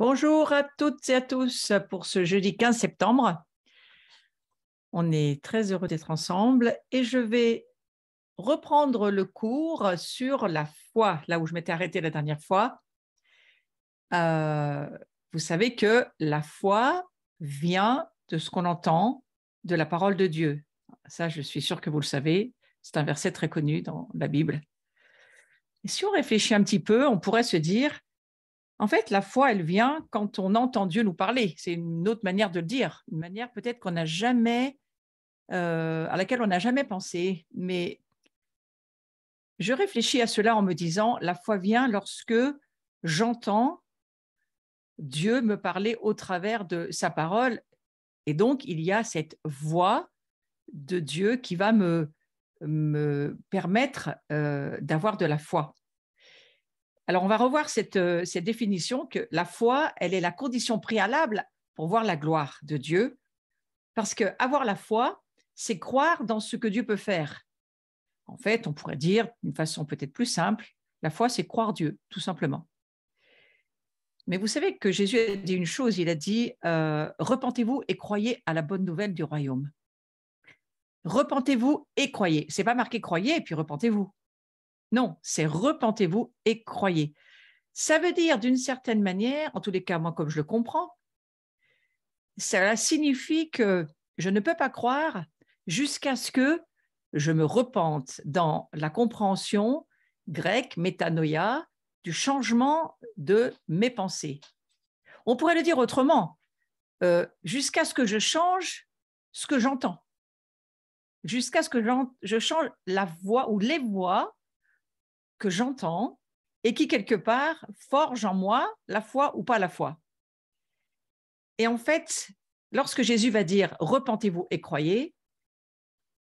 Bonjour à toutes et à tous pour ce jeudi 15 septembre. On est très heureux d'être ensemble et je vais reprendre le cours sur la foi, là où je m'étais arrêtée la dernière fois. Euh, Vous savez que la foi vient de ce qu'on entend de la parole de Dieu. Ça, je suis sûre que vous le savez. C'est un verset très connu dans la Bible. Et si on réfléchit un petit peu, on pourrait se dire, en fait, la foi, elle vient quand on entend Dieu nous parler. C'est une autre manière de le dire, une manière peut-être qu'on n'a jamais, à laquelle on n'a jamais pensé. Mais je réfléchis à cela en me disant, la foi vient lorsque j'entends Dieu me parler au travers de sa parole. Et donc, il y a cette voix de Dieu qui va me permettre d'avoir de la foi. Alors, on va revoir cette définition que la foi, elle est la condition préalable pour voir la gloire de Dieu, parce que avoir la foi, c'est croire dans ce que Dieu peut faire. En fait, on pourrait dire d'une façon peut-être plus simple, la foi, c'est croire Dieu, tout simplement. Mais vous savez que Jésus a dit une chose, il a dit repentez-vous et croyez à la bonne nouvelle du royaume. Repentez-vous et croyez. C'est pas marqué croyez et puis repentez-vous. Non, c'est repentez-vous et croyez. Ça veut dire d'une certaine manière, en tous les cas, moi, comme je le comprends, ça signifie que je ne peux pas croire jusqu'à ce que je me repente dans la compréhension grecque, métanoïa, du changement de mes pensées. On pourrait le dire autrement, jusqu'à ce que je change ce que j'entends, jusqu'à ce que je change la voix ou les voix que j'entends et qui, quelque part, forgent en moi la foi ou pas la foi. Et en fait, lorsque Jésus va dire « repentez-vous et croyez »,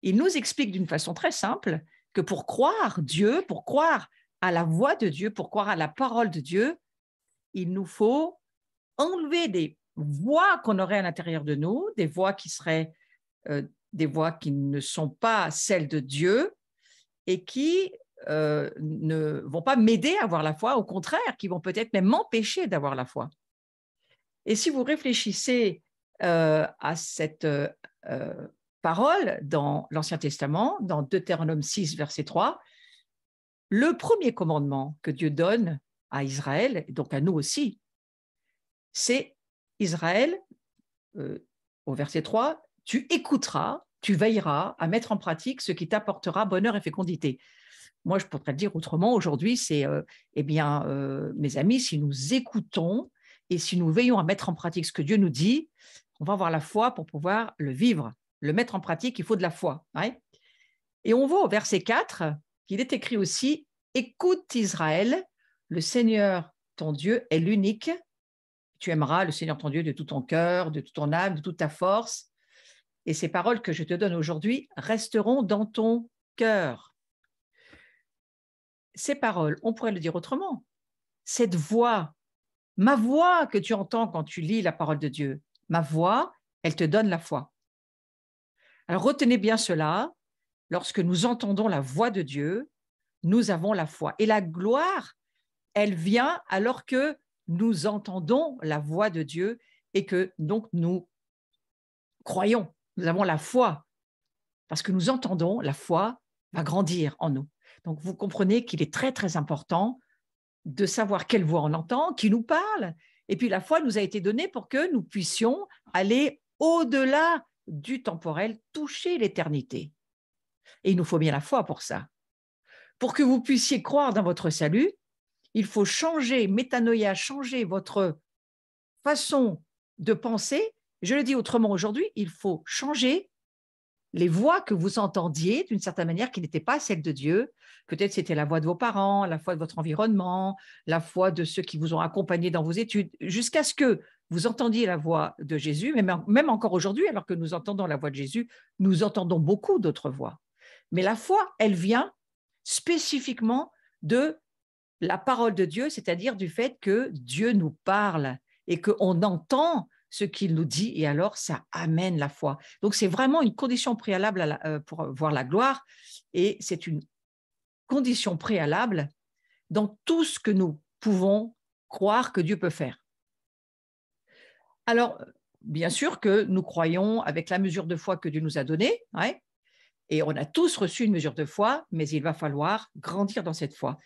il nous explique d'une façon très simple que pour croire Dieu, pour croire à la voix de Dieu, pour croire à la parole de Dieu, il nous faut enlever des voix qu'on aurait à l'intérieur de nous, des voix qui seraient des voix qui ne sont pas celles de Dieu et qui ne vont pas m'aider à avoir la foi, au contraire, qui vont peut-être même m'empêcher d'avoir la foi. Et si vous réfléchissez à cette parole dans l'Ancien Testament, dans Deutéronome 6, verset 3, le premier commandement que Dieu donne à Israël, et donc à nous aussi, c'est Israël, au verset 3, tu écouteras, tu veilleras à mettre en pratique ce qui t'apportera bonheur et fécondité. Moi, je pourrais le dire autrement aujourd'hui, c'est, mes amis, si nous écoutons et si nous veillons à mettre en pratique ce que Dieu nous dit, on va avoir la foi pour pouvoir le vivre. Le mettre en pratique, il faut de la foi. Ouais. Et on voit au verset 4 qu'il est écrit aussi, écoute Israël, le Seigneur, ton Dieu, est l'unique. Tu aimeras le Seigneur, ton Dieu, de tout ton cœur, de toute ton âme, de toute ta force. Et ces paroles que je te donne aujourd'hui resteront dans ton cœur. Ces paroles, on pourrait le dire autrement. Cette voix, ma voix que tu entends quand tu lis la parole de Dieu, ma voix, elle te donne la foi. Alors retenez bien cela, lorsque nous entendons la voix de Dieu, nous avons la foi. Et la gloire, elle vient alors que nous entendons la voix de Dieu et que donc nous croyons, nous avons la foi. Parce que nous entendons, la foi va grandir en nous. Donc vous comprenez qu'il est très très important de savoir quelle voix on entend, qui nous parle. Et puis la foi nous a été donnée pour que nous puissions aller au-delà du temporel, toucher l'éternité. Et il nous faut bien la foi pour ça. Pour que vous puissiez croire dans votre salut, il faut changer, métanoïa, changer votre façon de penser. Je le dis autrement aujourd'hui, il faut changer les voix que vous entendiez d'une certaine manière qui n'étaient pas celles de Dieu. Peut-être c'était la voix de vos parents, la voix de votre environnement, la voix de ceux qui vous ont accompagné dans vos études, jusqu'à ce que vous entendiez la voix de Jésus. Même encore aujourd'hui, alors que nous entendons la voix de Jésus, nous entendons beaucoup d'autres voix. Mais la foi, elle vient spécifiquement de la parole de Dieu, c'est-à-dire du fait que Dieu nous parle et qu'on entend ce qu'il nous dit, et alors ça amène la foi. Donc c'est vraiment une condition préalable pour voir la gloire, et c'est une condition préalable dans tout ce que nous pouvons croire que Dieu peut faire. Alors, bien sûr que nous croyons avec la mesure de foi que Dieu nous a donnée, ouais, et on a tous reçu une mesure de foi, mais il va falloir grandir dans cette foi.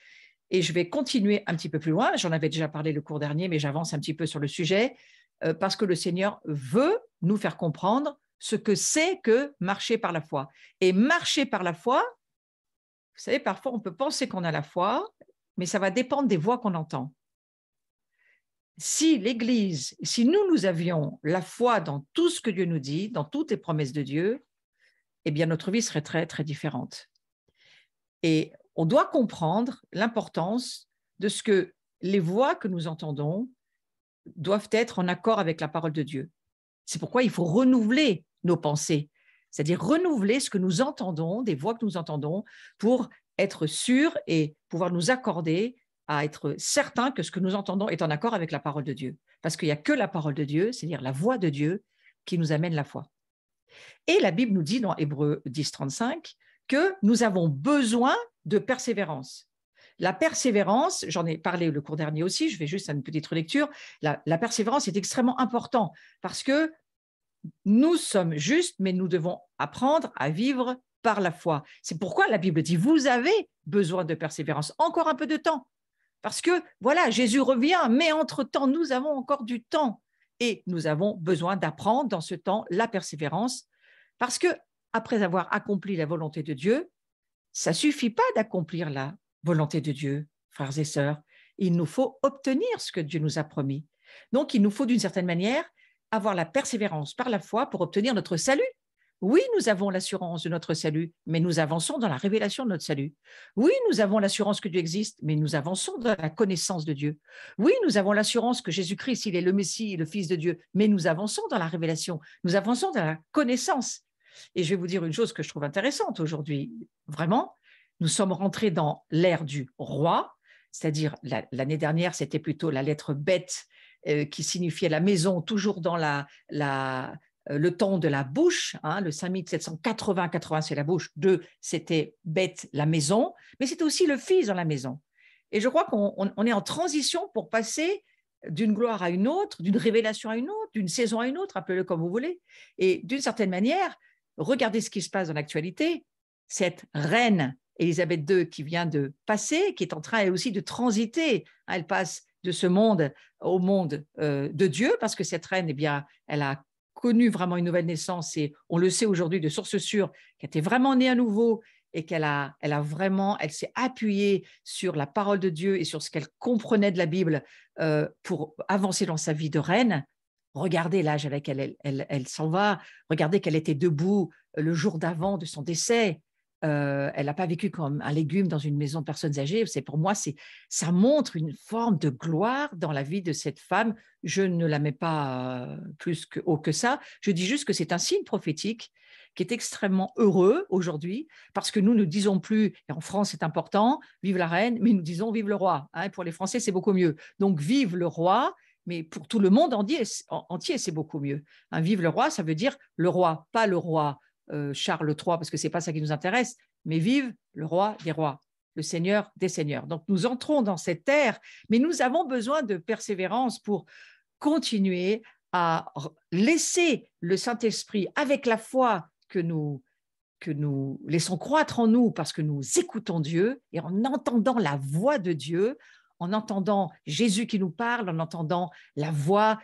Et je vais continuer un petit peu plus loin. J'en avais déjà parlé le cours dernier, mais j'avance un petit peu sur le sujet, parce que le Seigneur veut nous faire comprendre ce que c'est que marcher par la foi. Et marcher par la foi, vous savez, parfois on peut penser qu'on a la foi, mais ça va dépendre des voix qu'on entend. Si l'Église, si nous avions la foi dans tout ce que Dieu nous dit, dans toutes les promesses de Dieu, eh bien notre vie serait très, très différente. Et on doit comprendre l'importance de ce que les voix que nous entendons doivent être en accord avec la parole de Dieu. C'est pourquoi il faut renouveler nos pensées, c'est-à-dire renouveler ce que nous entendons, des voix que nous entendons, pour être sûrs et pouvoir nous accorder à être certains que ce que nous entendons est en accord avec la parole de Dieu. Parce qu'il n'y a que la parole de Dieu, c'est-à-dire la voix de Dieu, qui nous amène la foi. Et la Bible nous dit dans Hébreux 10, 35 que nous avons besoin de persévérance. La persévérance, j'en ai parlé le cours dernier aussi, je fais juste une petite relecture, la persévérance est extrêmement importante parce que nous sommes justes, mais nous devons apprendre à vivre par la foi. C'est pourquoi la Bible dit, vous avez besoin de persévérance, encore un peu de temps. Parce que, voilà, Jésus revient, mais entre-temps, nous avons encore du temps. Et nous avons besoin d'apprendre dans ce temps la persévérance, parce que après avoir accompli la volonté de Dieu, ça ne suffit pas d'accomplir la volonté de Dieu, frères et sœurs. Il nous faut obtenir ce que Dieu nous a promis. Donc, il nous faut d'une certaine manière avoir la persévérance par la foi pour obtenir notre salut. Oui, nous avons l'assurance de notre salut, mais nous avançons dans la révélation de notre salut. Oui, nous avons l'assurance que Dieu existe, mais nous avançons dans la connaissance de Dieu. Oui, nous avons l'assurance que Jésus-Christ, il est le Messie, le Fils de Dieu, mais nous avançons dans la révélation, nous avançons dans la connaissance. Et je vais vous dire une chose que je trouve intéressante aujourd'hui, vraiment, nous sommes rentrés dans l'ère du roi, c'est-à-dire l'année dernière, c'était plutôt la lettre bête qui signifiait la maison, toujours dans le temps de la bouche, hein, le 5780, c'est la bouche, 2, c'était bête, la maison, mais c'était aussi le fils dans la maison. Et je crois qu'on est en transition pour passer d'une gloire à une autre, d'une révélation à une autre, d'une saison à une autre, appelez-le comme vous voulez. Et d'une certaine manière, regardez ce qui se passe dans l'actualité, cette reine Élisabeth II qui vient de passer, qui est en train elle aussi de transiter, elle passe de ce monde au monde de Dieu, parce que cette reine, eh bien, elle a connu vraiment une nouvelle naissance et on le sait aujourd'hui de sources sûres qu'elle était vraiment née à nouveau et elle s'est appuyée sur la parole de Dieu et sur ce qu'elle comprenait de la Bible pour avancer dans sa vie de reine. Regardez l'âge à laquelle elle s'en va, regardez qu'elle était debout le jour d'avant de son décès. Elle n'a pas vécu comme un légume dans une maison de personnes âgées. C'est pour moi, ça montre une forme de gloire dans la vie de cette femme. Je ne la mets pas plus haut que ça. Je dis juste que c'est un signe prophétique qui est extrêmement heureux aujourd'hui parce que nous ne disons plus, et en France c'est important, vive la reine, mais nous disons vive le roi. Hein, pour les Français, c'est beaucoup mieux. Donc vive le roi. Mais pour tout le monde entier, c'est beaucoup mieux. Hein, vive le roi, ça veut dire le roi, pas le roi Charles III, parce que ce n'est pas ça qui nous intéresse, mais vive le roi des rois, le seigneur des seigneurs. Donc nous entrons dans cette ère, mais nous avons besoin de persévérance pour continuer à laisser le Saint-Esprit, avec la foi que nous laissons croître en nous parce que nous écoutons Dieu et en entendant la voix de Dieu, en entendant Jésus qui nous parle, en entendant la voix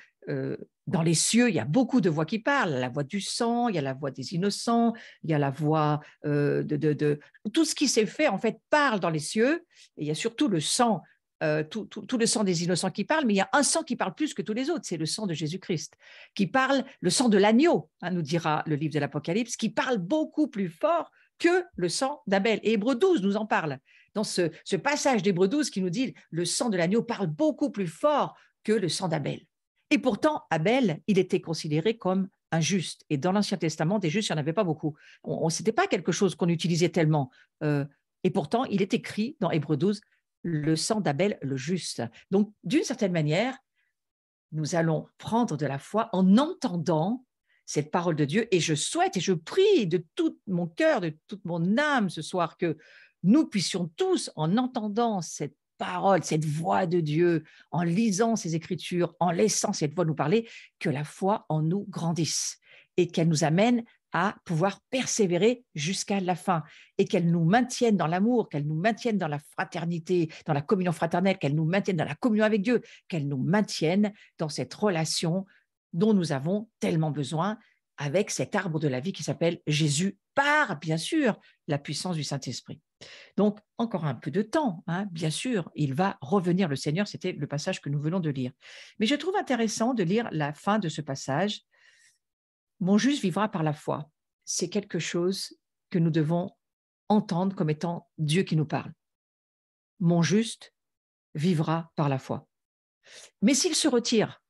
dans les cieux, il y a beaucoup de voix qui parlent, la voix du sang, il y a la voix des innocents, il y a la voix tout ce qui s'est fait en fait parle dans les cieux, et il y a surtout le sang, tout le sang des innocents qui parle, mais il y a un sang qui parle plus que tous les autres, c'est le sang de Jésus-Christ, qui parle, le sang de l'agneau, hein, nous dira le livre de l'Apocalypse, qui parle beaucoup plus fort que le sang d'Abel. Et Hébreux 12 nous en parle, dans ce passage d'Hébreux 12 qui nous dit le sang de l'agneau parle beaucoup plus fort que le sang d'Abel. Et pourtant, Abel, il était considéré comme injuste. Et dans l'Ancien Testament, des justes, il n'y en avait pas beaucoup. Ce n'était pas quelque chose qu'on utilisait tellement. Et pourtant, il est écrit dans Hébreux 12, le sang d'Abel, le juste. Donc, d'une certaine manière, nous allons prendre de la foi en entendant cette parole de Dieu. Et je souhaite et je prie de tout mon cœur, de toute mon âme ce soir, que nous puissions tous, en entendant cette parole, cette voix de Dieu, en lisant ces Écritures, en laissant cette voix nous parler, que la foi en nous grandisse et qu'elle nous amène à pouvoir persévérer jusqu'à la fin et qu'elle nous maintienne dans l'amour, qu'elle nous maintienne dans la fraternité, dans la communion fraternelle, qu'elle nous maintienne dans la communion avec Dieu, qu'elle nous maintienne dans cette relation dont nous avons tellement besoin avec cet arbre de la vie qui s'appelle Jésus, par, bien sûr, la puissance du Saint-Esprit. Donc, encore un peu de temps, hein, bien sûr, il va revenir le Seigneur, c'était le passage que nous venons de lire. Mais je trouve intéressant de lire la fin de ce passage. Mon juste vivra par la foi. C'est quelque chose que nous devons entendre comme étant Dieu qui nous parle. Mon juste vivra par la foi. Mais s'il se retire,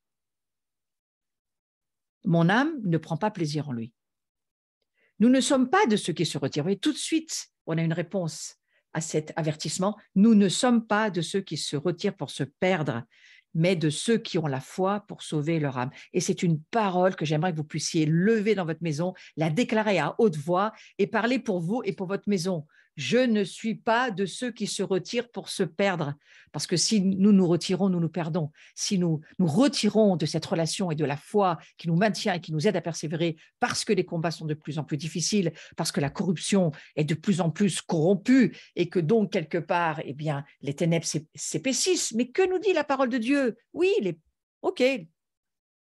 mon âme ne prend pas plaisir en lui. Nous ne sommes pas de ceux qui se retirent. Et tout de suite, on a une réponse à cet avertissement. Nous ne sommes pas de ceux qui se retirent pour se perdre, mais de ceux qui ont la foi pour sauver leur âme. Et c'est une parole que j'aimerais que vous puissiez lever dans votre maison, la déclarer à haute voix et parler pour vous et pour votre maison. Je ne suis pas de ceux qui se retirent pour se perdre, parce que si nous nous retirons, nous nous perdons. Si nous nous retirons de cette relation et de la foi qui nous maintient et qui nous aide à persévérer, parce que les combats sont de plus en plus difficiles, parce que la corruption est de plus en plus corrompue et que donc, quelque part, eh bien, les ténèbres s'épaississent. Mais que nous dit la parole de Dieu? Oui, OK,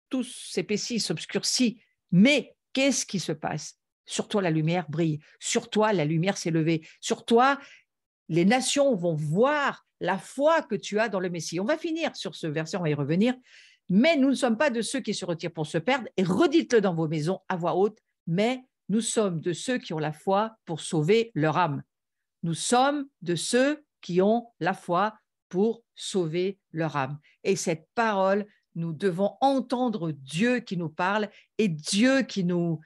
tout s'épaissit, s'obscurcit, mais qu'est-ce qui se passe? Sur toi, la lumière brille. Sur toi, la lumière s'est levée. Sur toi, les nations vont voir la foi que tu as dans le Messie. On va finir sur ce verset, on va y revenir. Mais nous ne sommes pas de ceux qui se retirent pour se perdre. Et redites-le dans vos maisons à voix haute. Mais nous sommes de ceux qui ont la foi pour sauver leur âme. Nous sommes de ceux qui ont la foi pour sauver leur âme. Et cette parole, nous devons entendre Dieu qui nous parle et Dieu qui nous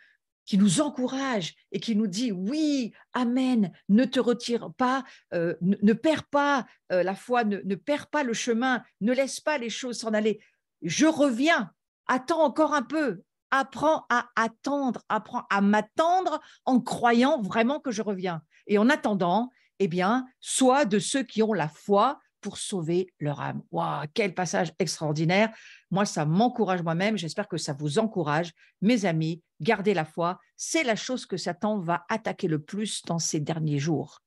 encourage et qui nous dit oui, amen, ne te retire pas, ne perds pas la foi, ne perds pas le chemin, ne laisse pas les choses s'en aller. Je reviens, attends encore un peu, apprends à attendre, apprends à m'attendre en croyant vraiment que je reviens. Et en attendant, eh bien, sois de ceux qui ont la foi pour sauver leur âme. Waouh, quel passage extraordinaire. Moi, ça m'encourage moi-même. J'espère que ça vous encourage. Mes amis, gardez la foi. C'est la chose que Satan va attaquer le plus dans ces derniers jours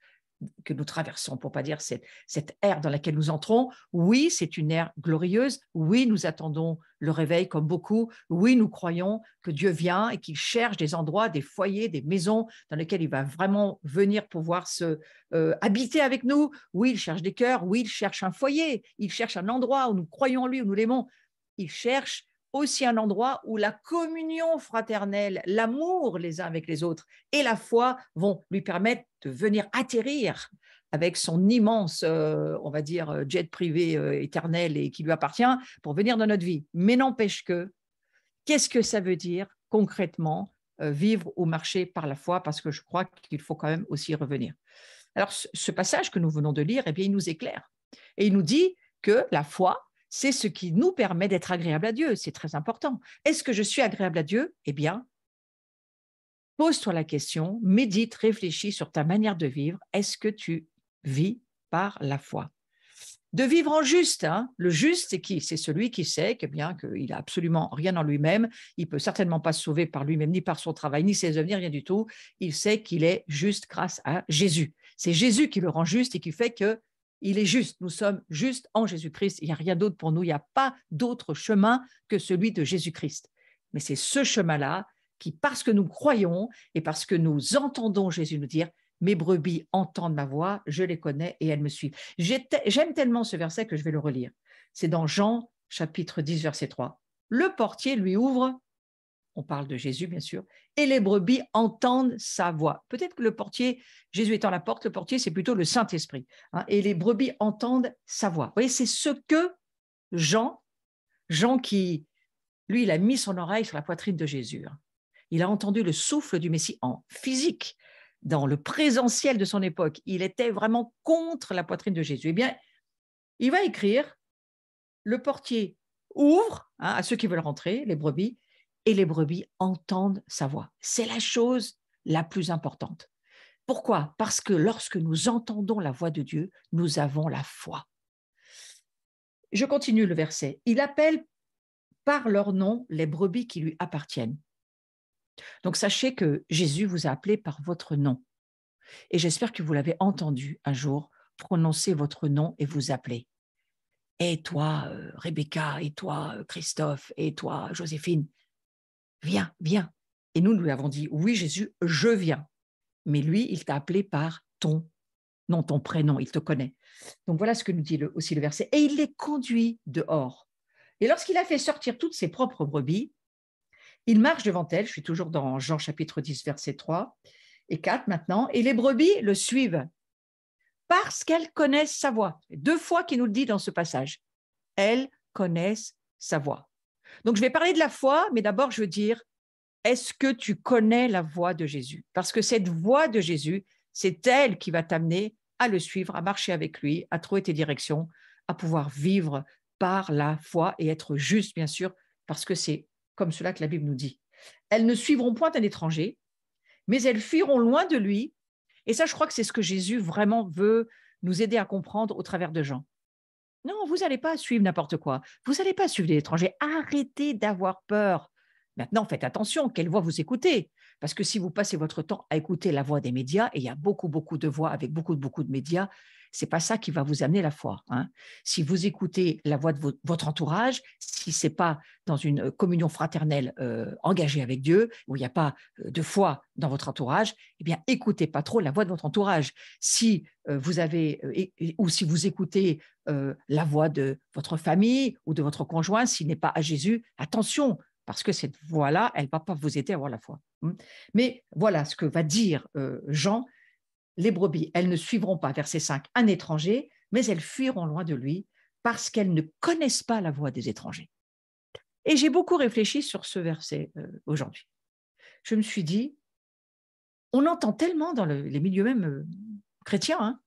que nous traversons, pour ne pas dire cette ère dans laquelle nous entrons. Oui, c'est une ère glorieuse. Oui, nous attendons le réveil comme beaucoup. Oui, nous croyons que Dieu vient et qu'il cherche des endroits, des foyers, des maisons dans lesquelles il va vraiment venir pouvoir habiter avec nous. Oui, il cherche des cœurs. Oui, il cherche un foyer. Il cherche un endroit où nous croyons en lui, où nous l'aimons. Il cherche aussi un endroit où la communion fraternelle, l'amour les uns avec les autres et la foi vont lui permettre de venir atterrir avec son immense, on va dire, jet privé éternel et qui lui appartient pour venir dans notre vie. Mais n'empêche que, qu'est-ce que ça veut dire concrètement vivre ou marcher par la foi? Parce que je crois qu'il faut quand même aussi y revenir. Alors, ce passage que nous venons de lire, eh bien, il nous éclaire. Et il nous dit que la foi, c'est ce qui nous permet d'être agréable à Dieu. C'est très important. Est-ce que je suis agréable à Dieu? Eh bien, pose-toi la question, médite, réfléchis sur ta manière de vivre. Est-ce que tu vis par la foi? De vivre en juste, hein. Le juste, c'est qui? C'est celui qui sait que bien qu'il n'a absolument rien en lui-même, il ne peut certainement pas se sauver par lui-même, ni par son travail, ni ses œuvres, ni rien du tout. Il sait qu'il est juste grâce à Jésus. C'est Jésus qui le rend juste et qui fait que il est juste. Nous sommes justes en Jésus-Christ. Il n'y a rien d'autre pour nous. Il n'y a pas d'autre chemin que celui de Jésus-Christ. Mais c'est ce chemin-là qui, parce que nous croyons et parce que nous entendons Jésus nous dire « Mes brebis entendent ma voix, je les connais et elles me suivent ». J'aime tellement ce verset que je vais le relire. C'est dans Jean, chapitre 10, verset 3. Le portier lui ouvre, on parle de Jésus bien sûr, et les brebis entendent sa voix. Peut-être que le portier, Jésus étant la porte, le portier c'est plutôt le Saint-Esprit. Hein, et les brebis entendent sa voix. Vous voyez, c'est ce que Jean qui, lui, il a mis son oreille sur la poitrine de Jésus. Hein. Il a entendu le souffle du Messie en physique, dans le présentiel de son époque. Il était vraiment contre la poitrine de Jésus. Eh bien, il va écrire, le portier ouvre hein, à ceux qui veulent rentrer, les brebis, et les brebis entendent sa voix. C'est la chose la plus importante. Pourquoi? Parce que lorsque nous entendons la voix de Dieu, nous avons la foi. Je continue le verset. Il appelle par leur nom les brebis qui lui appartiennent. Donc, sachez que Jésus vous a appelé par votre nom. Et j'espère que vous l'avez entendu un jour prononcer votre nom et vous appeler. Et toi, Rebecca, et toi, Christophe, et toi, Joséphine, viens, viens. Et nous lui avons dit, oui, Jésus, je viens. Mais lui, il t'a appelé par ton nom, ton prénom, il te connaît. Donc voilà ce que nous dit aussi le verset. Et il les conduit dehors. Et lorsqu'il a fait sortir toutes ses propres brebis, il marche devant elles, je suis toujours dans Jean chapitre 10, verset 3 et 4 maintenant, et les brebis le suivent parce qu'elles connaissent sa voix. 2 fois qu'il nous le dit dans ce passage. Elles connaissent sa voix. Donc je vais parler de la foi, mais d'abord je veux dire, est-ce que tu connais la voix de Jésus? Parce que cette voix de Jésus, c'est elle qui va t'amener à le suivre, à marcher avec lui, à trouver tes directions, à pouvoir vivre par la foi et être juste, bien sûr, parce que c'est comme cela que la Bible nous dit. Elles ne suivront point un étranger, mais elles fuiront loin de lui. Et ça, je crois que c'est ce que Jésus vraiment veut nous aider à comprendre au travers de Jean. Non, vous n'allez pas suivre n'importe quoi. Vous n'allez pas suivre des étrangers. Arrêtez d'avoir peur. Maintenant, faites attention, quelle voix vous écoutez. Parce que si vous passez votre temps à écouter la voix des médias, et il y a beaucoup, beaucoup de voix avec beaucoup de médias, c'est pas ça qui va vous amener la foi. Hein. Si vous écoutez la voix de votre entourage, si c'est pas dans une communion fraternelle engagée avec Dieu, où il n'y a pas de foi dans votre entourage, eh bien, écoutez pas trop la voix de votre entourage. Si vous avez, ou si vous écoutez la voix de votre famille ou de votre conjoint, s'il n'est pas à Jésus, attention, parce que cette voix-là, elle ne va pas vous aider à avoir la foi. Mais voilà ce que va dire Jean. Les brebis, elles ne suivront pas, verset 5, un étranger, mais elles fuiront loin de lui parce qu'elles ne connaissent pas la voix des étrangers. Et j'ai beaucoup réfléchi sur ce verset aujourd'hui. Je me suis dit, on entend tellement dans les milieux même chrétiens, hein,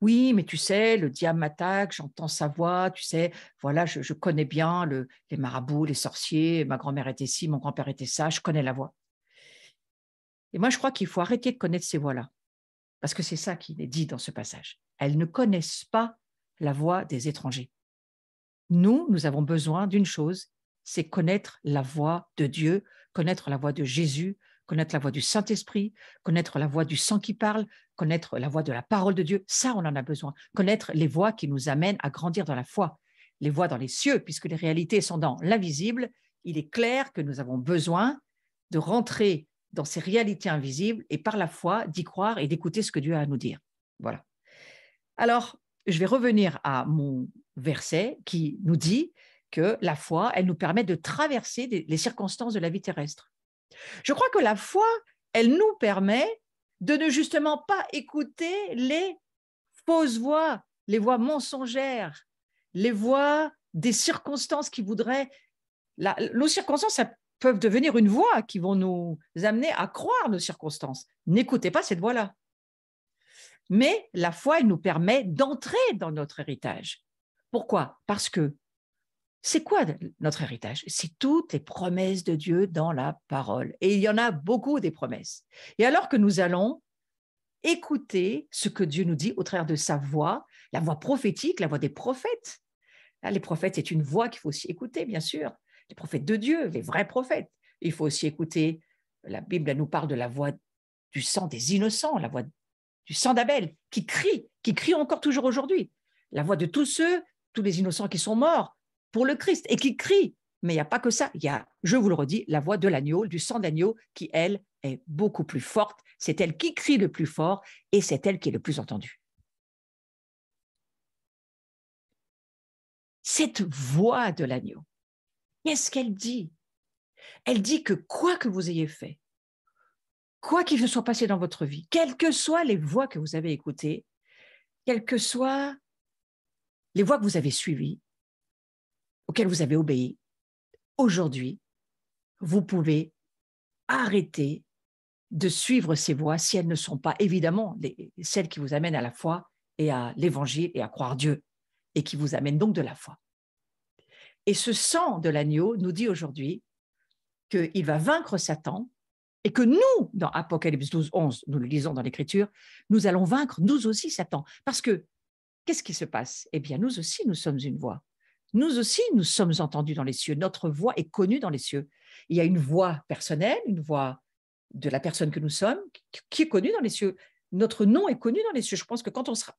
oui, mais tu sais, le diable m'attaque, j'entends sa voix, tu sais, voilà, je connais bien les marabouts, les sorciers, ma grand-mère était ci, mon grand-père était ça, je connais la voix. Et moi, je crois qu'il faut arrêter de connaître ces voix-là, parce que c'est ça qui est dit dans ce passage. Elles ne connaissent pas la voix des étrangers. Nous avons besoin d'une chose, c'est connaître la voix de Dieu, connaître la voix de Jésus, connaître la voix du Saint-Esprit, connaître la voix du sang qui parle, connaître la voix de la parole de Dieu. Ça, on en a besoin. Connaître les voix qui nous amènent à grandir dans la foi. Les voix dans les cieux, puisque les réalités sont dans l'invisible. Il est clair que nous avons besoin de rentrer dans ces réalités invisibles et par la foi d'y croire et d'écouter ce que Dieu a à nous dire. Voilà. Alors, je vais revenir à mon verset qui nous dit que la foi, elle nous permet de traverser les circonstances de la vie terrestre. Je crois que la foi, elle nous permet de ne justement pas écouter les fausses voix, les voix mensongères, les voix des circonstances qui voudraient… nos circonstances, ça peuvent devenir une voix qui vont nous amener à croire nos circonstances. N'écoutez pas cette voix-là. Mais la foi, elle nous permet d'entrer dans notre héritage. Pourquoi? Parce que c'est quoi notre héritage? C'est toutes les promesses de Dieu dans la parole. Et il y en a beaucoup des promesses. Et alors que nous allons écouter ce que Dieu nous dit au travers de sa voix, la voix prophétique, la voix des prophètes. Les prophètes, c'est une voix qu'il faut aussi écouter, bien sûr. Les prophètes de Dieu, les vrais prophètes. Il faut aussi écouter, la Bible elle nous parle de la voix du sang des innocents, la voix du sang d'Abel, qui crie encore toujours aujourd'hui. La voix de tous les innocents qui sont morts pour le Christ et qui crient. Mais il n'y a pas que ça. Il y a, je vous le redis, la voix de l'agneau, du sang d'agneau, qui, elle, est beaucoup plus forte. C'est elle qui crie le plus fort et c'est elle qui est le plus entendue. Cette voix de l'agneau, qu'est-ce qu'elle dit? Elle dit que quoi que vous ayez fait, quoi qu'il se soit passé dans votre vie, quelles que soient les voix que vous avez écoutées, quelles que soient les voix que vous avez suivies, auxquelles vous avez obéi, aujourd'hui, vous pouvez arrêter de suivre ces voies si elles ne sont pas évidemment celles qui vous amènent à la foi et à l'évangile et à croire Dieu et qui vous amènent donc de la foi. Et ce sang de l'agneau nous dit aujourd'hui qu'il va vaincre Satan et que nous, dans Apocalypse 12, 11, nous le lisons dans l'Écriture, nous allons vaincre nous aussi Satan. Parce que qu'est-ce qui se passe? Eh bien, nous aussi, nous sommes une voix. Nous aussi, nous sommes entendus dans les cieux. Notre voix est connue dans les cieux. Il y a une voix personnelle, une voix de la personne que nous sommes, qui est connue dans les cieux. Notre nom est connu dans les cieux. Je pense que quand on sera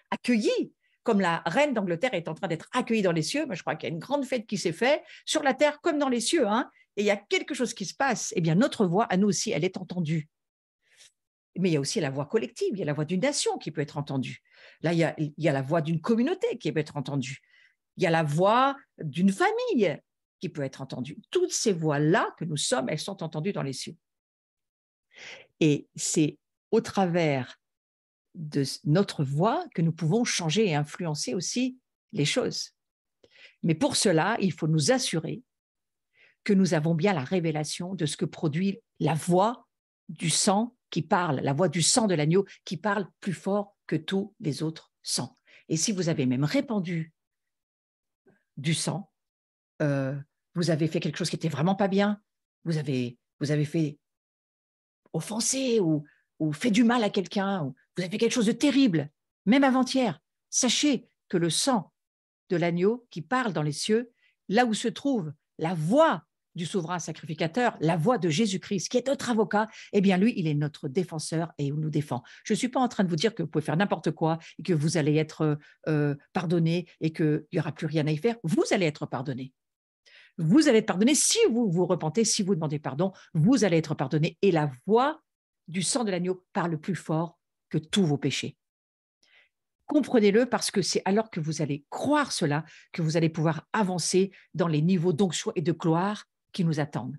accueilli, comme la reine d'Angleterre est en train d'être accueillie dans les cieux, je crois qu'il y a une grande fête qui s'est faite sur la terre comme dans les cieux, hein, et il y a quelque chose qui se passe. Eh bien, notre voix, à nous aussi, elle est entendue. Mais il y a aussi la voix collective, il y a la voix d'une nation qui peut être entendue. Là, il y a la voix d'une communauté qui peut être entendue. Il y a la voix d'une famille qui peut être entendue. Toutes ces voix-là que nous sommes, elles sont entendues dans les cieux. Et c'est au travers de notre voix que nous pouvons changer et influencer aussi les choses. Mais pour cela, il faut nous assurer que nous avons bien la révélation de ce que produit la voix du sang qui parle, la voix du sang de l'agneau qui parle plus fort que tous les autres sangs. Et si vous avez même répandu du sang, vous avez fait quelque chose qui n'était vraiment pas bien, vous avez fait offenser ou fait du mal à quelqu'un, ou vous avez fait quelque chose de terrible, même avant-hier, sachez que le sang de l'agneau qui parle dans les cieux, là où se trouve la voix du souverain sacrificateur, la voix de Jésus-Christ, qui est notre avocat, eh bien lui, il est notre défenseur et il nous défend. Je ne suis pas en train de vous dire que vous pouvez faire n'importe quoi et que vous allez être pardonné et qu'il n'y aura plus rien à y faire. Vous allez être pardonné. Vous allez être pardonné si vous vous repentez, si vous demandez pardon, vous allez être pardonné. Et la voix du sang de l'agneau parle plus fort que tous vos péchés. Comprenez-le parce que c'est alors que vous allez croire cela que vous allez pouvoir avancer dans les niveaux d'onction et de gloire qui nous attendent.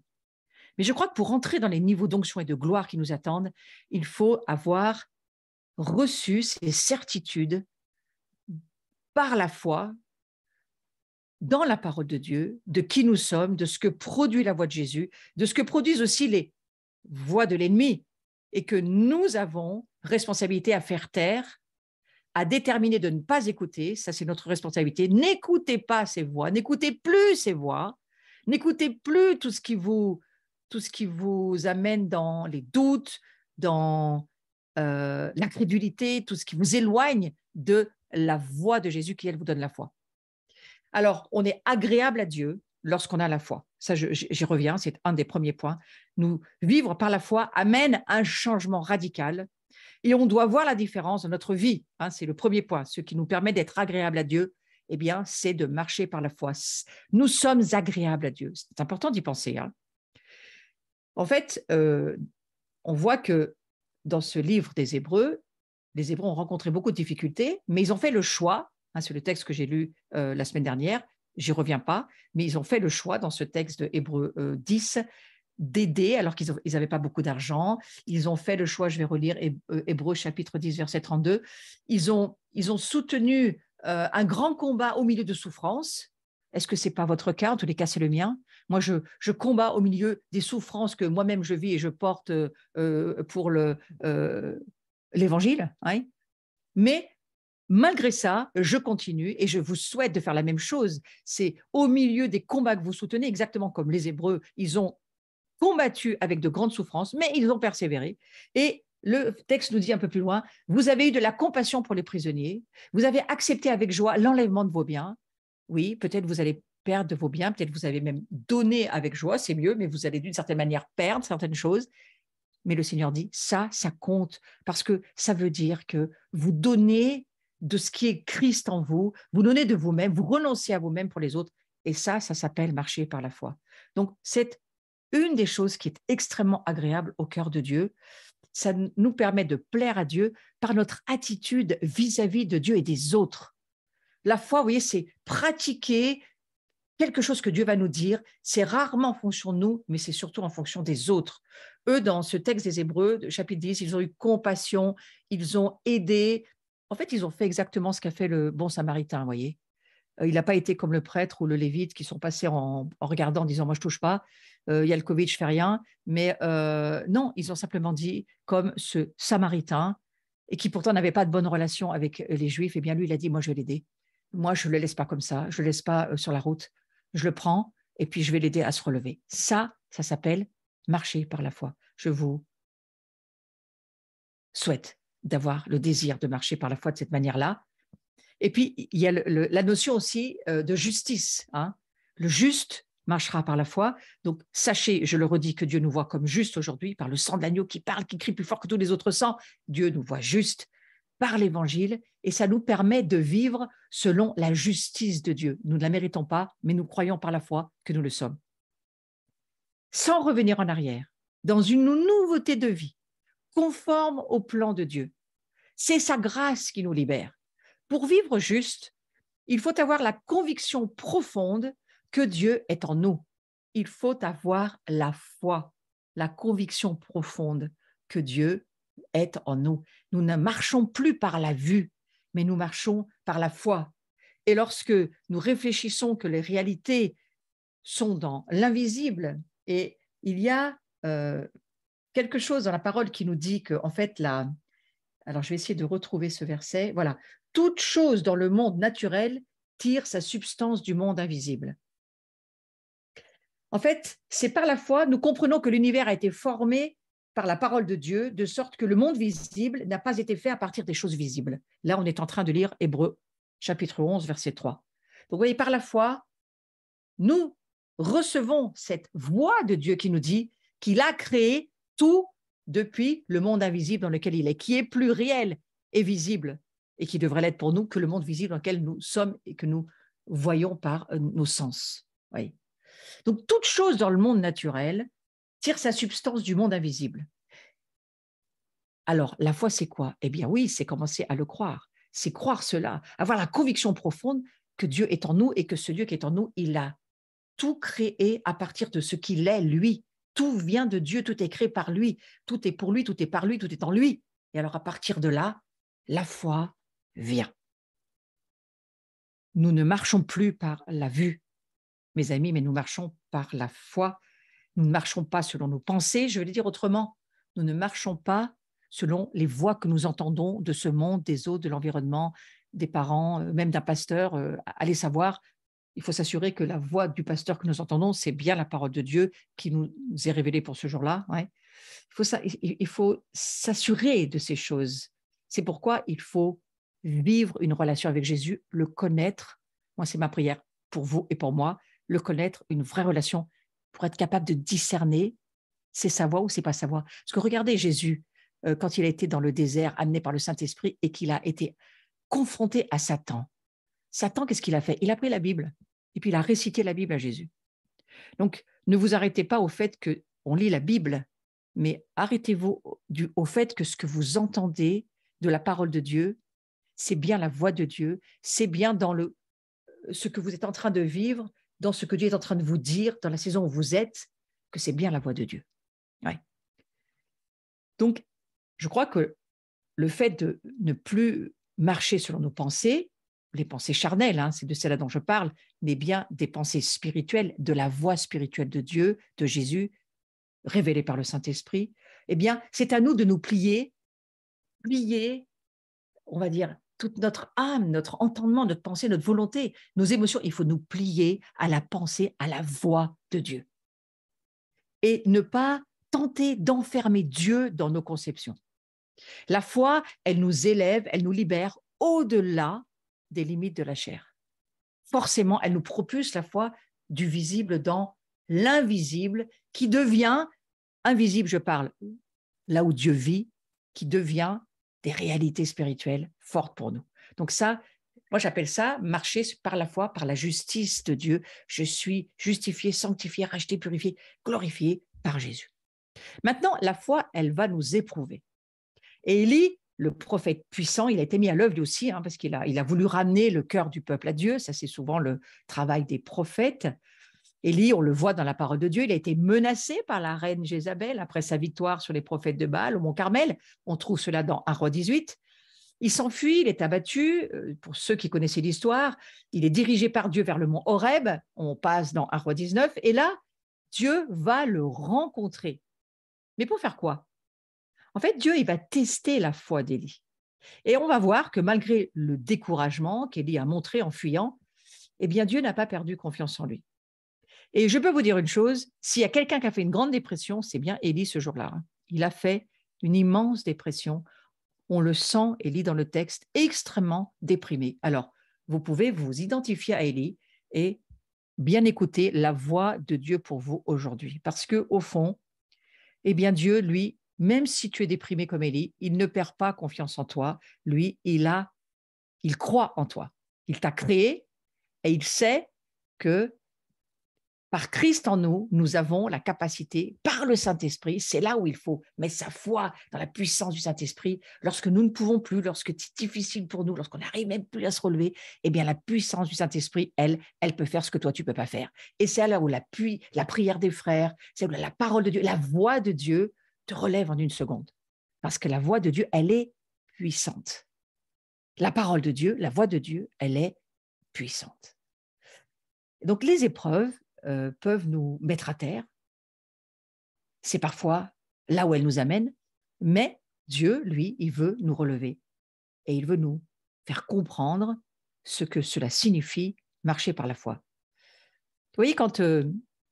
Mais je crois que pour entrer dans les niveaux d'onction et de gloire qui nous attendent, il faut avoir reçu ces certitudes par la foi dans la parole de Dieu, de qui nous sommes, de ce que produit la voix de Jésus, de ce que produisent aussi les voix de l'ennemi, et que nous avons responsabilité à faire taire, à déterminer de ne pas écouter, ça c'est notre responsabilité. N'écoutez pas ces voix, n'écoutez plus ces voix, n'écoutez plus tout ce qui vous amène dans les doutes, dans l'incrédulité, tout ce qui vous éloigne de la voix de Jésus qui, elle, vous donne la foi. Alors, on est agréable à Dieu lorsqu'on a la foi. Ça, j'y reviens, c'est un des premiers points. Nous, vivre par la foi amène un changement radical et on doit voir la différence dans notre vie. Hein, c'est le premier point. Ce qui nous permet d'être agréable à Dieu, eh bien, c'est de marcher par la foi. Nous sommes agréables à Dieu. C'est important d'y penser. Hein. En fait, on voit que dans ce livre des Hébreux, les Hébreux ont rencontré beaucoup de difficultés, mais ils ont fait le choix, hein, c'est le texte que j'ai lu la semaine dernière, j'y reviens pas, mais ils ont fait le choix dans ce texte de Hébreux 10 d'aider alors qu'ils n'avaient pas beaucoup d'argent. Ils ont fait le choix, je vais relire Hébreux chapitre 10, verset 32, ils ont soutenu un grand combat au milieu de souffrances. Est-ce que ce n'est pas votre cas? En tous les cas, c'est le mien. Moi, je combats au milieu des souffrances que moi-même je vis et je porte pour l'évangile. Hein. Mais malgré ça, je continue et je vous souhaite de faire la même chose. C'est au milieu des combats que vous soutenez, exactement comme les Hébreux, ils ont combattu avec de grandes souffrances, mais ils ont persévéré. Et le texte nous dit un peu plus loin, vous avez eu de la compassion pour les prisonniers, vous avez accepté avec joie l'enlèvement de vos biens. Oui, peut-être vous allez perdre de vos biens, peut-être vous avez même donné avec joie, c'est mieux, mais vous allez d'une certaine manière perdre certaines choses. Mais le Seigneur dit, ça compte, parce que ça veut dire que vous donnez de ce qui est Christ en vous, vous donnez de vous-même, vous renoncez à vous-même pour les autres, et ça s'appelle marcher par la foi. Donc, c'est une des choses qui est extrêmement agréable au cœur de Dieu. Ça nous permet de plaire à Dieu par notre attitude vis-à-vis de Dieu et des autres. La foi, vous voyez, c'est pratiquer quelque chose que Dieu va nous dire. C'est rarement en fonction de nous, mais c'est surtout en fonction des autres. Eux, dans ce texte des Hébreux, chapitre 10, ils ont eu compassion, ils ont aidé. En fait, ils ont fait exactement ce qu'a fait le bon Samaritain, vous voyez. Il n'a pas été comme le prêtre ou le lévite qui sont passés en regardant, en disant « moi, je ne touche pas, il y a le Covid, je ne fais rien ». Mais non, ils ont simplement dit, comme ce Samaritain, et qui pourtant n'avait pas de bonne relation avec les Juifs, eh bien lui, il a dit « moi, je vais l'aider. Moi, je ne le laisse pas comme ça, je ne le laisse pas sur la route. Je le prends et puis je vais l'aider à se relever. » Ça s'appelle marcher par la foi. Je vous souhaite d'avoir le désir de marcher par la foi de cette manière-là. Et puis, il y a la notion aussi de justice. Hein. Le juste marchera par la foi. Donc, sachez, je le redis, que Dieu nous voit comme juste aujourd'hui, par le sang de l'agneau qui parle, qui crie plus fort que tous les autres sangs. Dieu nous voit juste par l'Évangile, et ça nous permet de vivre selon la justice de Dieu. Nous ne la méritons pas, mais nous croyons par la foi que nous le sommes. Sans revenir en arrière, dans une nouveauté de vie, conforme au plan de Dieu. C'est sa grâce qui nous libère. Pour vivre juste, il faut avoir la conviction profonde que Dieu est en nous. Il faut avoir la foi, la conviction profonde que Dieu est en nous. Nous ne marchons plus par la vue, mais nous marchons par la foi. Et lorsque nous réfléchissons que les réalités sont dans l'invisible, et il y a quelque chose dans la parole qui nous dit que, en fait, alors je vais essayer de retrouver ce verset, voilà, toute chose dans le monde naturel tire sa substance du monde invisible. En fait, c'est par la foi, nous comprenons que l'univers a été formé par la parole de Dieu, de sorte que le monde visible n'a pas été fait à partir des choses visibles. Là, on est en train de lire Hébreux, chapitre 11, verset 3. Donc, vous voyez, par la foi, nous recevons cette voix de Dieu qui nous dit qu'il a créé tout depuis le monde invisible dans lequel il est, qui est plus réel et visible, et qui devrait l'être pour nous que le monde visible dans lequel nous sommes et que nous voyons par nos sens. Oui. Donc, toute chose dans le monde naturel tire sa substance du monde invisible. Alors, la foi, c'est quoi? Eh bien oui, c'est commencer à le croire. C'est croire cela, avoir la conviction profonde que Dieu est en nous et que ce Dieu qui est en nous, il a tout créé à partir de ce qu'il est, lui. Tout vient de Dieu, tout est créé par lui. Tout est pour lui, tout est par lui, tout est en lui. Et alors, à partir de là, la foi vient. Nous ne marchons plus par la vue, mes amis, mais nous marchons par la foi. Nous ne marchons pas selon nos pensées, je vais le dire autrement. Nous ne marchons pas selon les voix que nous entendons de ce monde, des autres, de l'environnement, des parents, même d'un pasteur. Allez savoir, il faut s'assurer que la voix du pasteur que nous entendons, c'est bien la parole de Dieu qui nous est révélée pour ce jour-là. Ouais. Il faut s'assurer de ces choses. C'est pourquoi il faut vivre une relation avec Jésus, le connaître. Moi, c'est ma prière pour vous et pour moi, le connaître, une vraie relation pour être capable de discerner c'est sa voix ou c'est pas sa voix. Parce que regardez Jésus, quand il a été dans le désert, amené par le Saint-Esprit et qu'il a été confronté à Satan. Satan, qu'est-ce qu'il a fait? Il a pris la Bible et puis il a récité la Bible à Jésus. Donc, ne vous arrêtez pas au fait qu'on lit la Bible, mais arrêtez-vous au fait que ce que vous entendez de la parole de Dieu, c'est bien la voix de Dieu, c'est bien dans ce que vous êtes en train de vivre, dans ce que Dieu est en train de vous dire, dans la saison où vous êtes, que c'est bien la voix de Dieu. Ouais. Donc, je crois que le fait de ne plus marcher selon nos pensées, les pensées charnelles, hein, c'est de celles dont je parle, mais bien des pensées spirituelles, de la voix spirituelle de Dieu, de Jésus, révélée par le Saint-Esprit, eh bien, c'est à nous de nous plier, on va dire, toute notre âme, notre entendement, notre pensée, notre volonté, nos émotions, il faut nous plier à la pensée, à la voix de Dieu. Et ne pas tenter d'enfermer Dieu dans nos conceptions. La foi, elle nous élève, elle nous libère au-delà des limites de la chair. Forcément, elle nous propulse la foi du visible dans l'invisible qui devient, invisible je parle, là où Dieu vit, qui devient des réalités spirituelles fortes pour nous. Donc ça, moi j'appelle ça marcher par la foi, par la justice de Dieu. Je suis justifié, sanctifié, racheté, purifié, glorifié par Jésus. Maintenant, la foi, elle va nous éprouver. Et Élie, le prophète puissant, il a été mis à l'œuvre lui aussi, hein, parce qu'il a voulu ramener le cœur du peuple à Dieu. Ça, c'est souvent le travail des prophètes. Élie, on le voit dans la parole de Dieu, il a été menacé par la reine Jézabel après sa victoire sur les prophètes de Baal au mont Carmel. On trouve cela dans 1 Roi 18. Il s'enfuit, il est abattu. Pour ceux qui connaissaient l'histoire, il est dirigé par Dieu vers le mont Horeb. On passe dans 1 Roi 19. Et là, Dieu va le rencontrer. Mais pour faire quoi? En fait, Dieu, il va tester la foi d'Élie. Et on va voir que malgré le découragement qu'Élie a montré en fuyant, eh bien, Dieu n'a pas perdu confiance en lui. Et je peux vous dire une chose, s'il y a quelqu'un qui a fait une grande dépression, c'est bien Élie ce jour-là. Il a fait une immense dépression. On le sent, Élie dans le texte, extrêmement déprimé. Alors, vous pouvez vous identifier à Élie et bien écouter la voix de Dieu pour vous aujourd'hui. Parce qu'au fond, eh bien Dieu, lui, même si tu es déprimé comme Élie, il ne perd pas confiance en toi. Lui, il croit en toi. Il t'a créé et il sait que par Christ en nous, nous avons la capacité, par le Saint-Esprit, c'est là où il faut mettre sa foi dans la puissance du Saint-Esprit. Lorsque nous ne pouvons plus, lorsque c'est difficile pour nous, lorsqu'on n'arrive même plus à se relever, eh bien la puissance du Saint-Esprit, elle peut faire ce que toi, tu ne peux pas faire. Et c'est là où la prière des frères, c'est où la parole de Dieu, la voix de Dieu te relève en une seconde. Parce que la voix de Dieu, elle est puissante. La parole de Dieu, la voix de Dieu, elle est puissante. Donc les épreuves peuvent nous mettre à terre. C'est parfois là où elles nous amènent, mais Dieu, lui, il veut nous relever et il veut nous faire comprendre ce que cela signifie marcher par la foi. Vous voyez, quand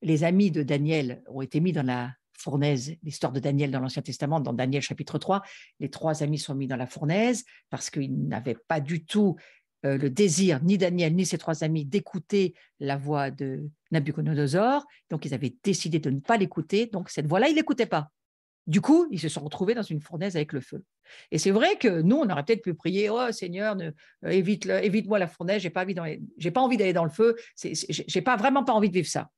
les amis de Daniel ont été mis dans la fournaise, l'histoire de Daniel dans l'Ancien Testament, dans Daniel chapitre 3, les 3 amis sont mis dans la fournaise parce qu'ils n'avaient pas du tout le désir, ni Daniel, ni ses 3 amis, d'écouter la voix de Nabuchodonosor. Donc, ils avaient décidé de ne pas l'écouter. Donc, cette voix-là, ils ne l'écoutaient pas. Du coup, ils se sont retrouvés dans une fournaise avec le feu. Et c'est vrai que nous, on aurait peut-être pu prier, oh Seigneur, évite-moi la fournaise, j'ai pas envie d'aller dans le feu, j'ai vraiment pas envie de vivre ça.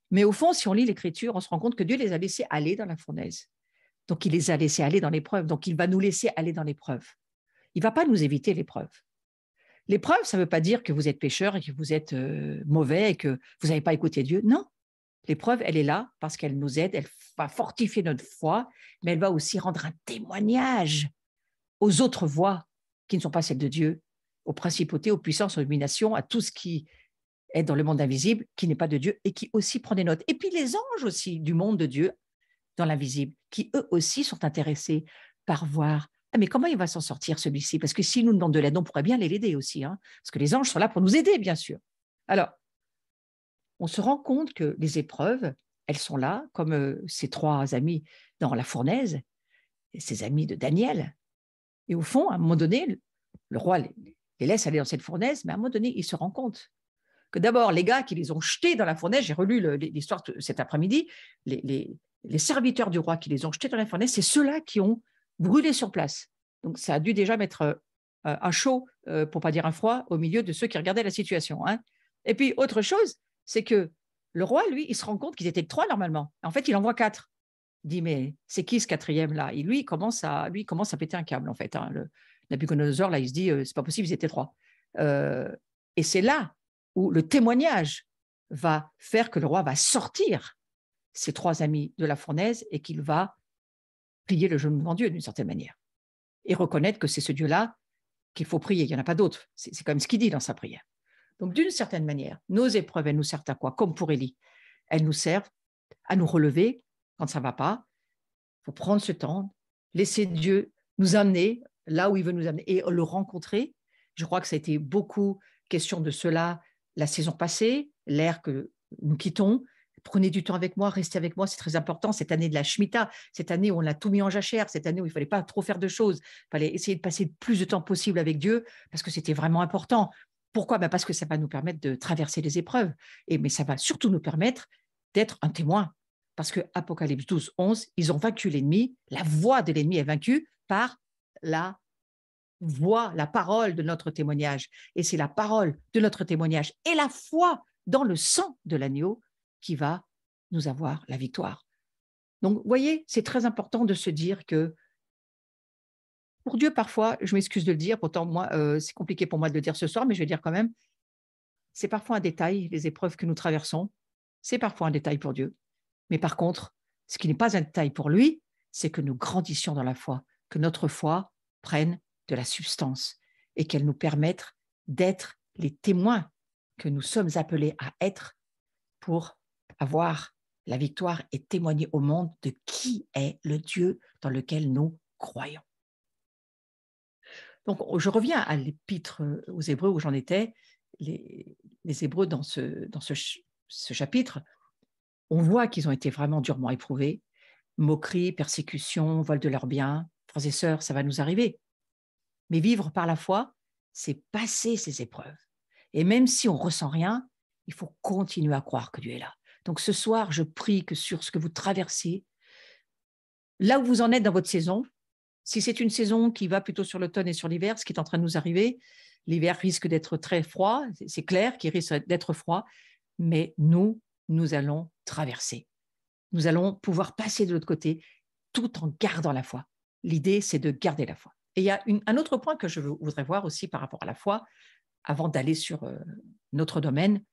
Mais au fond, si on lit l'Écriture, on se rend compte que Dieu les a laissés aller dans la fournaise. Donc, il les a laissés aller dans l'épreuve. Donc, il va nous laisser aller dans l'épreuve. Il ne va pas nous éviter l'épreuve. L'épreuve, ça ne veut pas dire que vous êtes pécheur et que vous êtes mauvais et que vous n'avez pas écouté Dieu. Non, l'épreuve, elle est là parce qu'elle nous aide, elle va fortifier notre foi, mais elle va aussi rendre un témoignage aux autres voies qui ne sont pas celles de Dieu, aux principautés, aux puissances, aux dominations, à tout ce qui est dans le monde invisible, qui n'est pas de Dieu et qui aussi prend des notes. Et puis les anges aussi du monde de Dieu dans l'invisible, qui eux aussi sont intéressés par voir ah, mais comment il va s'en sortir celui-ci? Parce que s'il nous demande de l'aide, on pourrait bien l'aider aussi, hein, parce que les anges sont là pour nous aider, bien sûr. Alors, on se rend compte que les épreuves, elles sont là, comme ces 3 amis dans la fournaise, ces amis de Daniel. Et au fond, à un moment donné, le roi les laisse aller dans cette fournaise, mais à un moment donné, il se rend compte que d'abord, les gars qui les ont jetés dans la fournaise, j'ai relu l'histoire cet après-midi, les serviteurs du roi qui les ont jetés dans la fournaise, c'est ceux-là qui ont brûlé sur place. Donc, ça a dû déjà mettre un chaud, pour ne pas dire un froid, au milieu de ceux qui regardaient la situation. Hein. Et puis, autre chose, c'est que le roi, lui, il se rend compte qu'ils étaient 3 normalement. En fait, il en voit 4. Il dit, mais c'est qui ce 4e-là? Et lui, il commence à péter un câble, en fait. Hein. Le Nabuchodonosor, là, il se dit, c'est pas possible, ils étaient 3. Et c'est là où le témoignage va faire que le roi va sortir ses 3 amis de la fournaise et qu'il va plier le genou devant Dieu d'une certaine manière et reconnaître que c'est ce Dieu-là qu'il faut prier, il n'y en a pas d'autre. C'est quand même ce qu'il dit dans sa prière. Donc, d'une certaine manière, nos épreuves, elles nous servent à quoi? Comme pour Élie, elles nous servent à nous relever quand ça ne va pas. Il faut prendre ce temps, laisser Dieu nous amener là où il veut nous amener et le rencontrer. Je crois que ça a été beaucoup question de cela la saison passée, l'ère que nous quittons. Prenez du temps avec moi, restez avec moi, c'est très important. Cette année de la Shemitah, cette année où on a tout mis en jachère, cette année où il ne fallait pas trop faire de choses, il fallait essayer de passer le plus de temps possible avec Dieu parce que c'était vraiment important. Pourquoi? Parce que ça va nous permettre de traverser les épreuves, mais ça va surtout nous permettre d'être un témoin. Parce que Apocalypse 12, 11, ils ont vaincu l'ennemi, la voix de l'ennemi est vaincue par la voix, la parole de notre témoignage. Et c'est la parole de notre témoignage et la foi dans le sang de l'agneau qui va nous avoir la victoire. Donc, vous voyez, c'est très important de se dire que pour Dieu, parfois, je m'excuse de le dire, pourtant, moi, c'est compliqué pour moi de le dire ce soir, mais je vais dire quand même, c'est parfois un détail, les épreuves que nous traversons, c'est parfois un détail pour Dieu. Mais par contre, ce qui n'est pas un détail pour lui, c'est que nous grandissions dans la foi, que notre foi prenne de la substance et qu'elle nous permette d'être les témoins que nous sommes appelés à être pour avoir la victoire et témoigner au monde de qui est le Dieu dans lequel nous croyons. Donc, je reviens à l'épître aux Hébreux où j'en étais. Les Hébreux, dans ce chapitre, on voit qu'ils ont été vraiment durement éprouvés. Moqueries, persécutions, vol de leurs biens. Frères et sœurs, ça va nous arriver. Mais vivre par la foi, c'est passer ces épreuves. Et même si on ne ressent rien, il faut continuer à croire que Dieu est là. Donc ce soir, je prie que sur ce que vous traversez, là où vous en êtes dans votre saison, si c'est une saison qui va plutôt sur l'automne et sur l'hiver, ce qui est en train de nous arriver, l'hiver risque d'être très froid, c'est clair qu'il risque d'être froid, mais nous allons traverser. Nous allons pouvoir passer de l'autre côté tout en gardant la foi. L'idée, c'est de garder la foi. Et il y a un autre point que je voudrais voir aussi par rapport à la foi, avant d'aller sur notre domaine.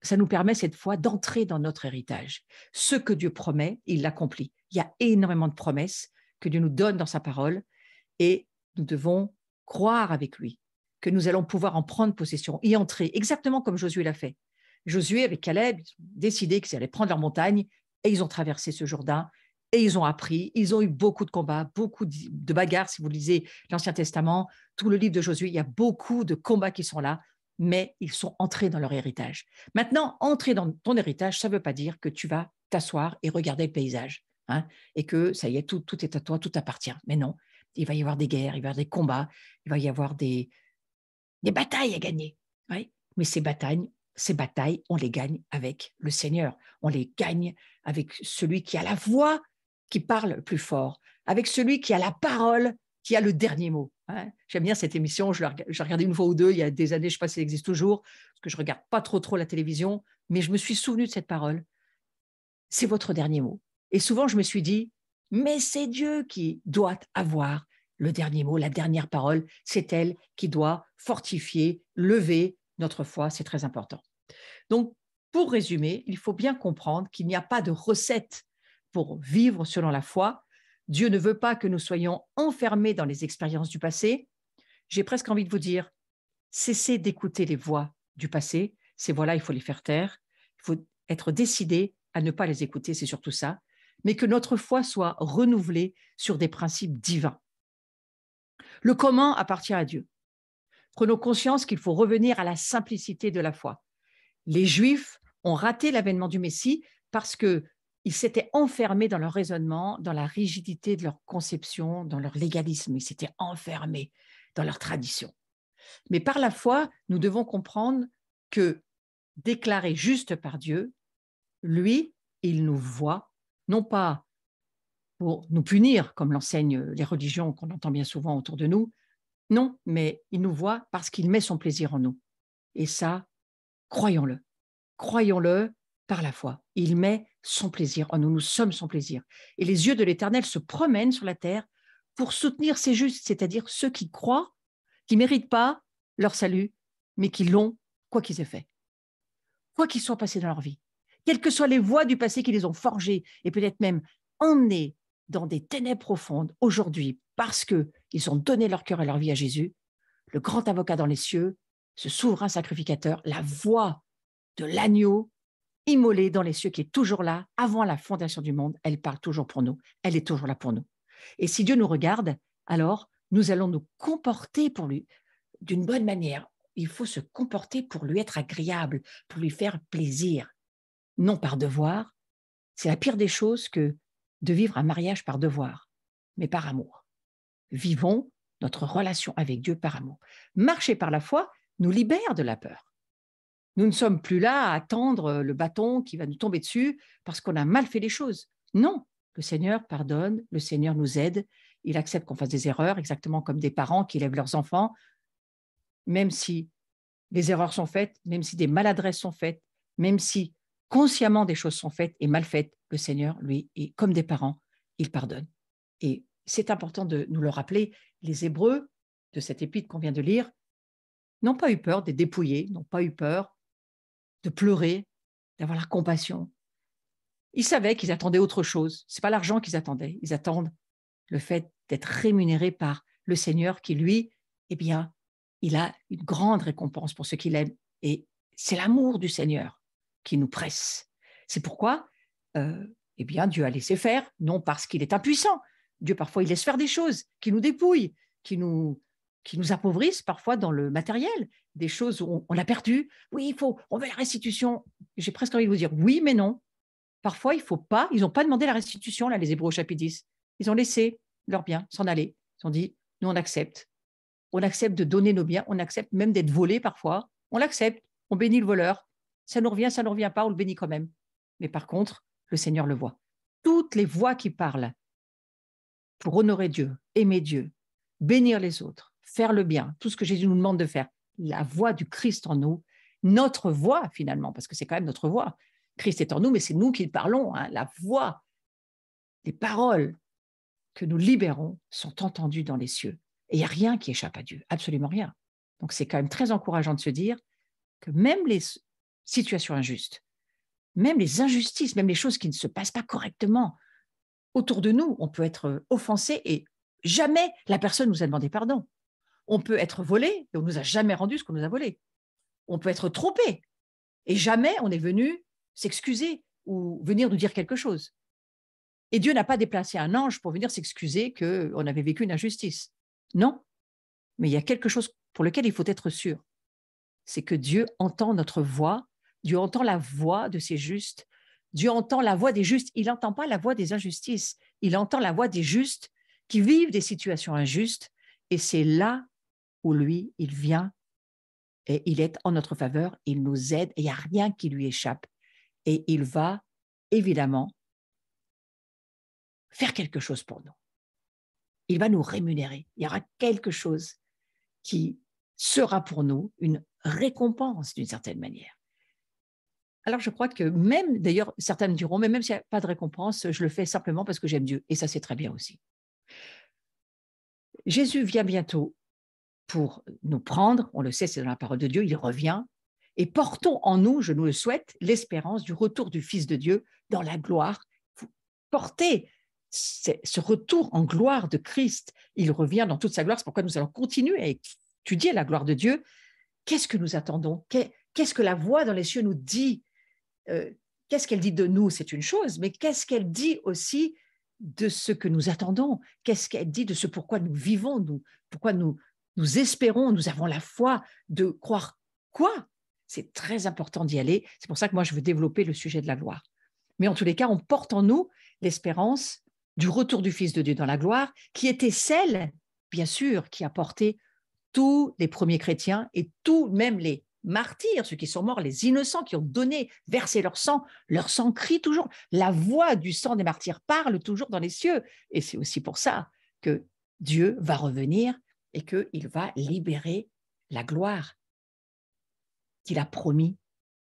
Ça nous permet cette fois d'entrer dans notre héritage. Ce que Dieu promet, il l'accomplit. Il y a énormément de promesses que Dieu nous donne dans sa parole et nous devons croire avec lui que nous allons pouvoir en prendre possession, y entrer, exactement comme Josué l'a fait. Josué avec Caleb, ils ont décidé qu'ils allaient prendre leur montagne et ils ont traversé ce Jourdain et ils ont appris, ils ont eu beaucoup de combats, beaucoup de bagarres. Si vous lisez l'Ancien Testament, tout le livre de Josué, il y a beaucoup de combats qui sont là, mais ils sont entrés dans leur héritage. Maintenant, entrer dans ton héritage, ça ne veut pas dire que tu vas t'asseoir et regarder le paysage, hein, et que ça y est, tout est à toi, tout t'appartient. Mais non, il va y avoir des guerres, il va y avoir des combats, il va y avoir des batailles à gagner. Ouais. Mais ces batailles, on les gagne avec le Seigneur. On les gagne avec celui qui a la voix qui parle plus fort, avec celui qui a la parole, qui a le dernier mot. Hein. J'aime bien cette émission, je l'ai regardée une fois ou deux il y a des années, je ne sais pas si elle existe toujours, parce que je ne regarde pas trop la télévision, mais je me suis souvenu de cette parole. C'est votre dernier mot. Et souvent, je me suis dit, mais c'est Dieu qui doit avoir le dernier mot, la dernière parole. C'est elle qui doit fortifier, lever notre foi. C'est très important. Donc, pour résumer, il faut bien comprendre qu'il n'y a pas de recette pour vivre selon la foi. Dieu ne veut pas que nous soyons enfermés dans les expériences du passé. J'ai presque envie de vous dire, cessez d'écouter les voix du passé. Ces voix-là, il faut les faire taire. Il faut être décidé à ne pas les écouter, c'est surtout ça, mais que notre foi soit renouvelée sur des principes divins. Le comment appartient à Dieu. Prenons conscience qu'il faut revenir à la simplicité de la foi. Les Juifs ont raté l'avènement du Messie parce qu'ils s'étaient enfermés dans leur raisonnement, dans la rigidité de leur conception, dans leur légalisme. Ils s'étaient enfermés dans leur tradition. Mais par la foi, nous devons comprendre que déclaré juste par Dieu, lui, il nous voit, non pas pour nous punir, comme l'enseignent les religions qu'on entend bien souvent autour de nous, non, mais il nous voit parce qu'il met son plaisir en nous. Et ça, croyons-le. Croyons-le par la foi. Il met son plaisir en nous. Nous sommes son plaisir. Et les yeux de l'Éternel se promènent sur la terre pour soutenir ces justes, c'est-à-dire ceux qui croient, qui ne méritent pas leur salut, mais qui l'ont, quoi qu'ils aient fait. Quoi qu'ils soient passés dans leur vie. Quelles que soient les voies du passé qui les ont forgés et peut-être même emmenés dans des ténèbres profondes aujourd'hui parce qu'ils ont donné leur cœur et leur vie à Jésus, le grand avocat dans les cieux, ce souverain sacrificateur, la voix de l'agneau immolé dans les cieux qui est toujours là avant la fondation du monde, elle parle toujours pour nous, elle est toujours là pour nous. Et si Dieu nous regarde, alors nous allons nous comporter pour lui d'une bonne manière. Il faut se comporter pour lui être agréable, pour lui faire plaisir, non par devoir. C'est la pire des choses que de vivre un mariage par devoir, mais par amour. Vivons notre relation avec Dieu par amour. Marcher par la foi nous libère de la peur. Nous ne sommes plus là à attendre le bâton qui va nous tomber dessus parce qu'on a mal fait les choses. Non, le Seigneur pardonne, le Seigneur nous aide, il accepte qu'on fasse des erreurs, exactement comme des parents qui élèvent leurs enfants, même si des erreurs sont faites, même si des maladresses sont faites, même si consciemment des choses sont faites et mal faites, le Seigneur, lui, est comme des parents, il pardonne. Et c'est important de nous le rappeler. Les Hébreux de cet épître qu'on vient de lire n'ont pas eu peur d'être dépouillés, n'ont pas eu peur de pleurer, d'avoir la compassion. Ils savaient qu'ils attendaient autre chose. Ce n'est pas l'argent qu'ils attendaient. Ils attendent le fait d'être rémunérés par le Seigneur qui, lui, eh bien, il a une grande récompense pour ce qu'il aime. Et c'est l'amour du Seigneur qui nous presse. C'est pourquoi eh bien, Dieu a laissé faire, non parce qu'il est impuissant. Dieu, parfois, il laisse faire des choses qui nous dépouillent, qui nous appauvrissent parfois dans le matériel, des choses où on l'a perdu. Oui, on veut la restitution. J'ai presque envie de vous dire oui, mais non. Parfois, il faut pas, ils n'ont pas demandé la restitution, là, les Hébreux au chapitre 10. Ils ont laissé leurs biens s'en aller. Ils ont dit, nous, on accepte. on accepte de donner nos biens, on accepte même d'être volé parfois, on l'accepte, on bénit le voleur, ça nous revient pas, on le bénit quand même. Mais par contre, le Seigneur le voit. Toutes les voix qui parlent pour honorer Dieu, aimer Dieu, bénir les autres, faire le bien, tout ce que Jésus nous demande de faire, la voix du Christ en nous, notre voix finalement, parce que c'est quand même notre voix. Christ est en nous, mais c'est nous qui le parlons. Hein. La voix, les paroles que nous libérons sont entendues dans les cieux. Et il n'y a rien qui échappe à Dieu, absolument rien. Donc c'est quand même très encourageant de se dire que même les situations injustes, même les injustices, même les choses qui ne se passent pas correctement autour de nous, on peut être offensé et jamais la personne nous a demandé pardon. On peut être volé et on ne nous a jamais rendu ce qu'on nous a volé. On peut être trompé et jamais on est venu s'excuser ou venir nous dire quelque chose. Et Dieu n'a pas déplacé un ange pour venir s'excuser qu'on avait vécu une injustice. Non, mais il y a quelque chose pour lequel il faut être sûr. C'est que Dieu entend notre voix, Dieu entend la voix de ses justes, Dieu entend la voix des justes, il n'entend pas la voix des injustices, il entend la voix des justes qui vivent des situations injustes, et c'est là où lui, il vient et il est en notre faveur, il nous aide, et il n'y a rien qui lui échappe. Et il va, évidemment, faire quelque chose pour nous. Il va nous rémunérer. Il y aura quelque chose qui sera pour nous une récompense d'une certaine manière. Alors, je crois que même, d'ailleurs, certains me diront, mais même s'il n'y a pas de récompense, je le fais simplement parce que j'aime Dieu. Et ça, c'est très bien aussi. Jésus vient bientôt pour nous prendre, on le sait, c'est dans la parole de Dieu, il revient, et portons en nous, je nous le souhaite, l'espérance du retour du Fils de Dieu dans la gloire. Portez ce retour en gloire de Christ, il revient dans toute sa gloire, c'est pourquoi nous allons continuer à étudier la gloire de Dieu. Qu'est-ce que nous attendons? Qu'est-ce que la voix dans les cieux nous dit? Qu'est-ce qu'elle dit de nous? C'est une chose, mais qu'est-ce qu'elle dit aussi de ce que nous attendons? Qu'est-ce qu'elle dit de ce pourquoi nous vivons, pourquoi nous espérons, nous avons la foi de croire quoi? C'est très important d'y aller. C'est pour ça que moi, je veux développer le sujet de la gloire. Mais en tous les cas, on porte en nous l'espérance du retour du Fils de Dieu dans la gloire, qui était celle, bien sûr, qui a porté tous les premiers chrétiens et tous, même les martyrs, ceux qui sont morts, les innocents qui ont donné, versé leur sang crie toujours. La voix du sang des martyrs parle toujours dans les cieux. Et c'est aussi pour ça que Dieu va revenir et qu'il va libérer la gloire qu'il a promis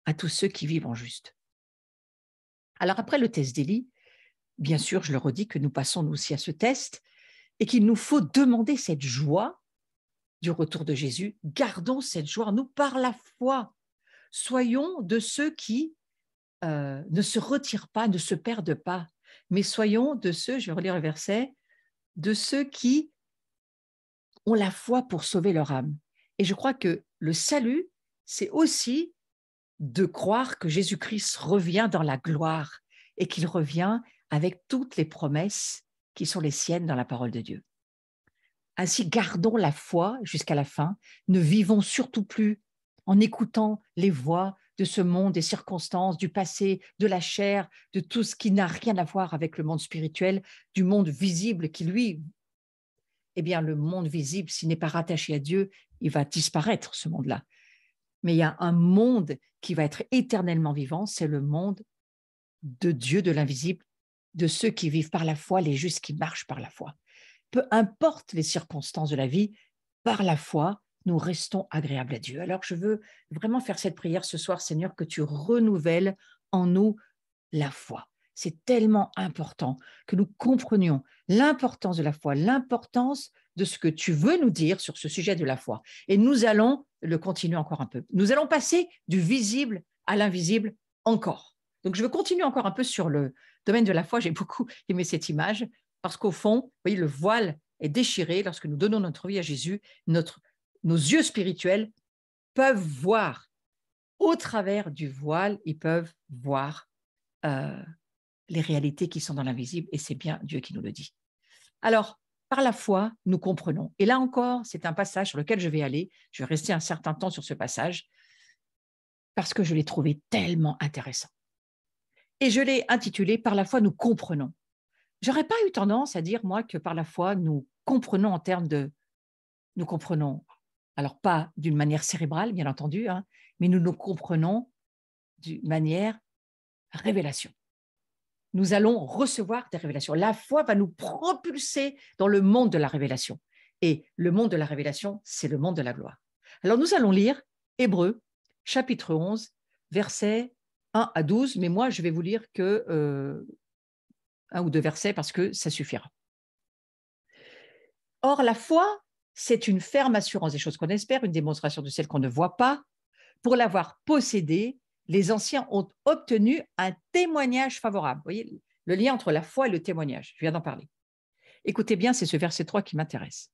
à tous ceux qui vivent en juste. Alors après le test d'Élie, bien sûr, je le redis que nous passons nous aussi à ce test et qu'il nous faut demander cette joie du retour de Jésus. Gardons cette joie en nous par la foi. Soyons de ceux qui ne se retirent pas, ne se perdent pas, mais soyons de ceux, je vais relire le verset, de ceux qui ont la foi pour sauver leur âme. Et je crois que le salut, c'est aussi de croire que Jésus-Christ revient dans la gloire et qu'il revient avec toutes les promesses qui sont les siennes dans la parole de Dieu. Ainsi, gardons la foi jusqu'à la fin. Ne vivons surtout plus en écoutant les voix de ce monde, des circonstances, du passé, de la chair, de tout ce qui n'a rien à voir avec le monde spirituel, du monde visible qui, lui, eh bien, le monde visible, s'il n'est pas rattaché à Dieu, il va disparaître, ce monde-là. Mais il y a un monde qui va être éternellement vivant, c'est le monde de Dieu, de l'invisible, de ceux qui vivent par la foi, les justes qui marchent par la foi. Peu importe les circonstances de la vie, par la foi, nous restons agréables à Dieu. Alors, je veux vraiment faire cette prière ce soir, Seigneur, que tu renouvelles en nous la foi. C'est tellement important que nous comprenions l'importance de la foi, l'importance de ce que tu veux nous dire sur ce sujet de la foi. Et nous allons le continuer encore un peu. Nous allons passer du visible à l'invisible encore. Donc, je veux continuer encore un peu sur le domaine de la foi. J'ai beaucoup aimé cette image parce qu'au fond, vous voyez, le voile est déchiré lorsque nous donnons notre vie à Jésus. Nos yeux spirituels peuvent voir au travers du voile, ils peuvent voir les réalités qui sont dans l'invisible, et c'est bien Dieu qui nous le dit. Alors, par la foi, nous comprenons. Et là encore, c'est un passage sur lequel je vais aller. Je vais rester un certain temps sur ce passage parce que je l'ai trouvé tellement intéressant. Et je l'ai intitulé « Par la foi, nous comprenons ». J'aurais pas eu tendance à dire, moi, que par la foi, nous comprenons en termes de nous comprenons, alors pas d'une manière cérébrale, bien entendu, hein, mais nous comprenons d'une manière révélation. Nous allons recevoir des révélations. La foi va nous propulser dans le monde de la révélation. Et le monde de la révélation, c'est le monde de la gloire. Alors nous allons lire Hébreux, chapitre 11, versets 1 à 12, mais moi je vais vous lire que un ou deux versets parce que ça suffira. Or, la foi, c'est une ferme assurance des choses qu'on espère, une démonstration de celles qu'on ne voit pas. Pour l'avoir possédée, les anciens ont obtenu un témoignage favorable. Vous voyez le lien entre la foi et le témoignage, je viens d'en parler. Écoutez bien, c'est ce verset 3 qui m'intéresse.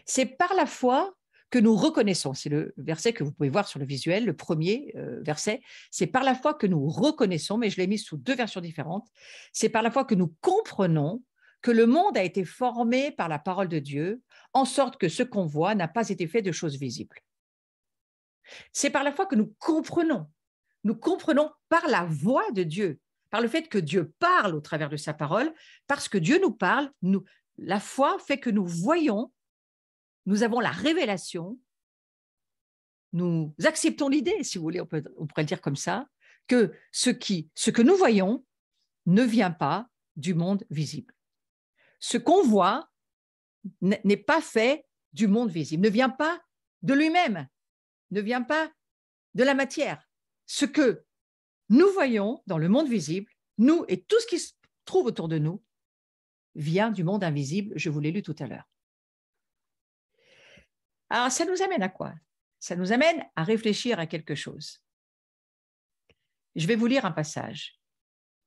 C'est par la foi que nous reconnaissons, c'est le verset que vous pouvez voir sur le visuel, le premier verset, c'est par la foi que nous reconnaissons, mais je l'ai mis sous deux versions différentes, c'est par la foi que nous comprenons que le monde a été formé par la parole de Dieu, en sorte que ce qu'on voit n'a pas été fait de choses visibles. C'est par la foi que nous comprenons par la voix de Dieu, par le fait que Dieu parle au travers de sa parole, parce que Dieu nous parle, la foi fait que nous voyons, nous avons la révélation, nous acceptons l'idée, si vous voulez, on pourrait le dire comme ça, que ce que nous voyons ne vient pas du monde visible. Ce qu'on voit n'est pas fait du monde visible, ne vient pas de lui-même, ne vient pas de la matière. Ce que nous voyons dans le monde visible, nous et tout ce qui se trouve autour de nous, vient du monde invisible, je vous l'ai lu tout à l'heure. Alors, ça nous amène à quoi? Ça nous amène à réfléchir à quelque chose. Je vais vous lire un passage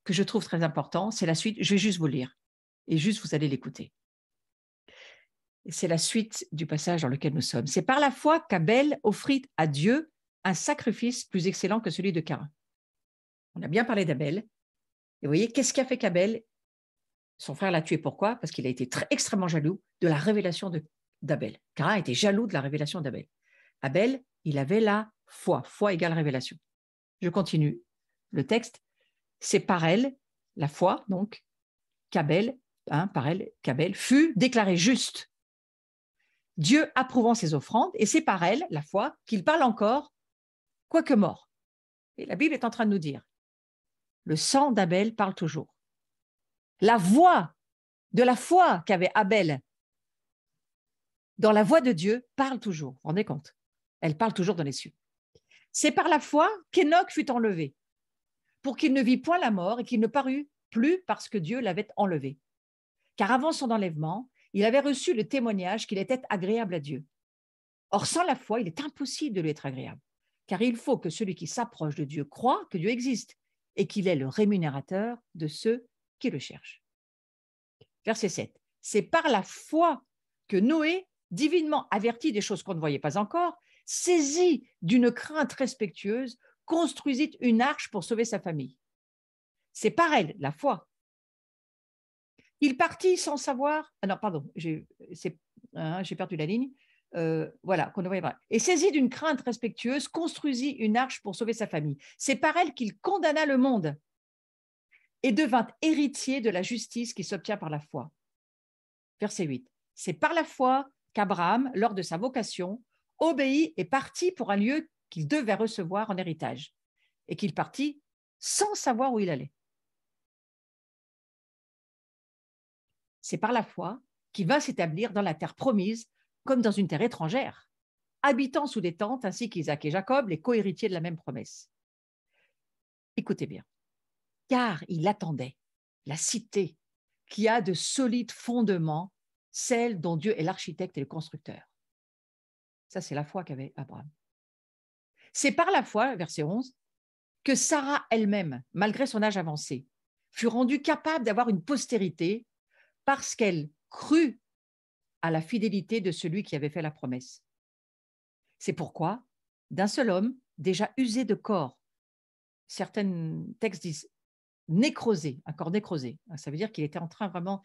que je trouve très important, c'est la suite, je vais juste vous lire, et juste vous allez l'écouter. C'est la suite du passage dans lequel nous sommes. C'est par la foi qu'Abel offrit à Dieu un sacrifice plus excellent que celui de Caïn. On a bien parlé d'Abel. Et vous voyez, qu'est-ce qui a fait qu'Abel, son frère l'a tué, pourquoi? Parce qu'il a été extrêmement jaloux de la révélation d'Abel. Caïn était jaloux de la révélation d'Abel. Abel, il avait la foi. Foi égale révélation. Je continue le texte. C'est par elle, la foi, donc, qu'Abel, qu'Abel fut déclaré juste. Dieu approuvant ses offrandes, et c'est par elle, la foi, qu'il parle encore, quoique mort. Et la Bible est en train de nous dire, le sang d'Abel parle toujours. La voix de la foi qu'avait Abel dans la voix de Dieu parle toujours. Vous vous rendez compte? Elle parle toujours dans les cieux. C'est par la foi qu'Enoch fut enlevé, pour qu'il ne vit point la mort et qu'il ne parut plus parce que Dieu l'avait enlevé. Car avant son enlèvement, il avait reçu le témoignage qu'il était agréable à Dieu. Or, sans la foi, il est impossible de lui être agréable, car il faut que celui qui s'approche de Dieu croie que Dieu existe et qu'il est le rémunérateur de ceux qui le cherchent. Verset 7. C'est par la foi que Noé, divinement averti des choses qu'on ne voyait pas encore, saisi d'une crainte respectueuse, construisit une arche pour sauver sa famille. C'est par elle, la foi. Il partit sans savoir. Ah non, pardon, j'ai perdu la ligne. Voilà, qu'on ne voyait pas. Et saisi d'une crainte respectueuse, construisit une arche pour sauver sa famille. C'est par elle qu'il condamna le monde et devint héritier de la justice qui s'obtient par la foi. Verset 8. C'est par la foi qu'Abraham, lors de sa vocation, obéit et partit pour un lieu qu'il devait recevoir en héritage, et qu'il partit sans savoir où il allait. C'est par la foi qu'il va s'établir dans la terre promise, comme dans une terre étrangère, habitant sous des tentes ainsi qu'Isaac et Jacob, les co-héritiers de la même promesse. Écoutez bien, car il attendait la cité qui a de solides fondements, celle dont Dieu est l'architecte et le constructeur. Ça, c'est la foi qu'avait Abraham. C'est par la foi, verset 11, que Sarah elle-même, malgré son âge avancé, fut rendue capable d'avoir une postérité parce qu'elle crut à la fidélité de celui qui avait fait la promesse. C'est pourquoi, d'un seul homme, déjà usé de corps, certains textes disent nécrosé, un corps nécrosé, ça veut dire qu'il était en train vraiment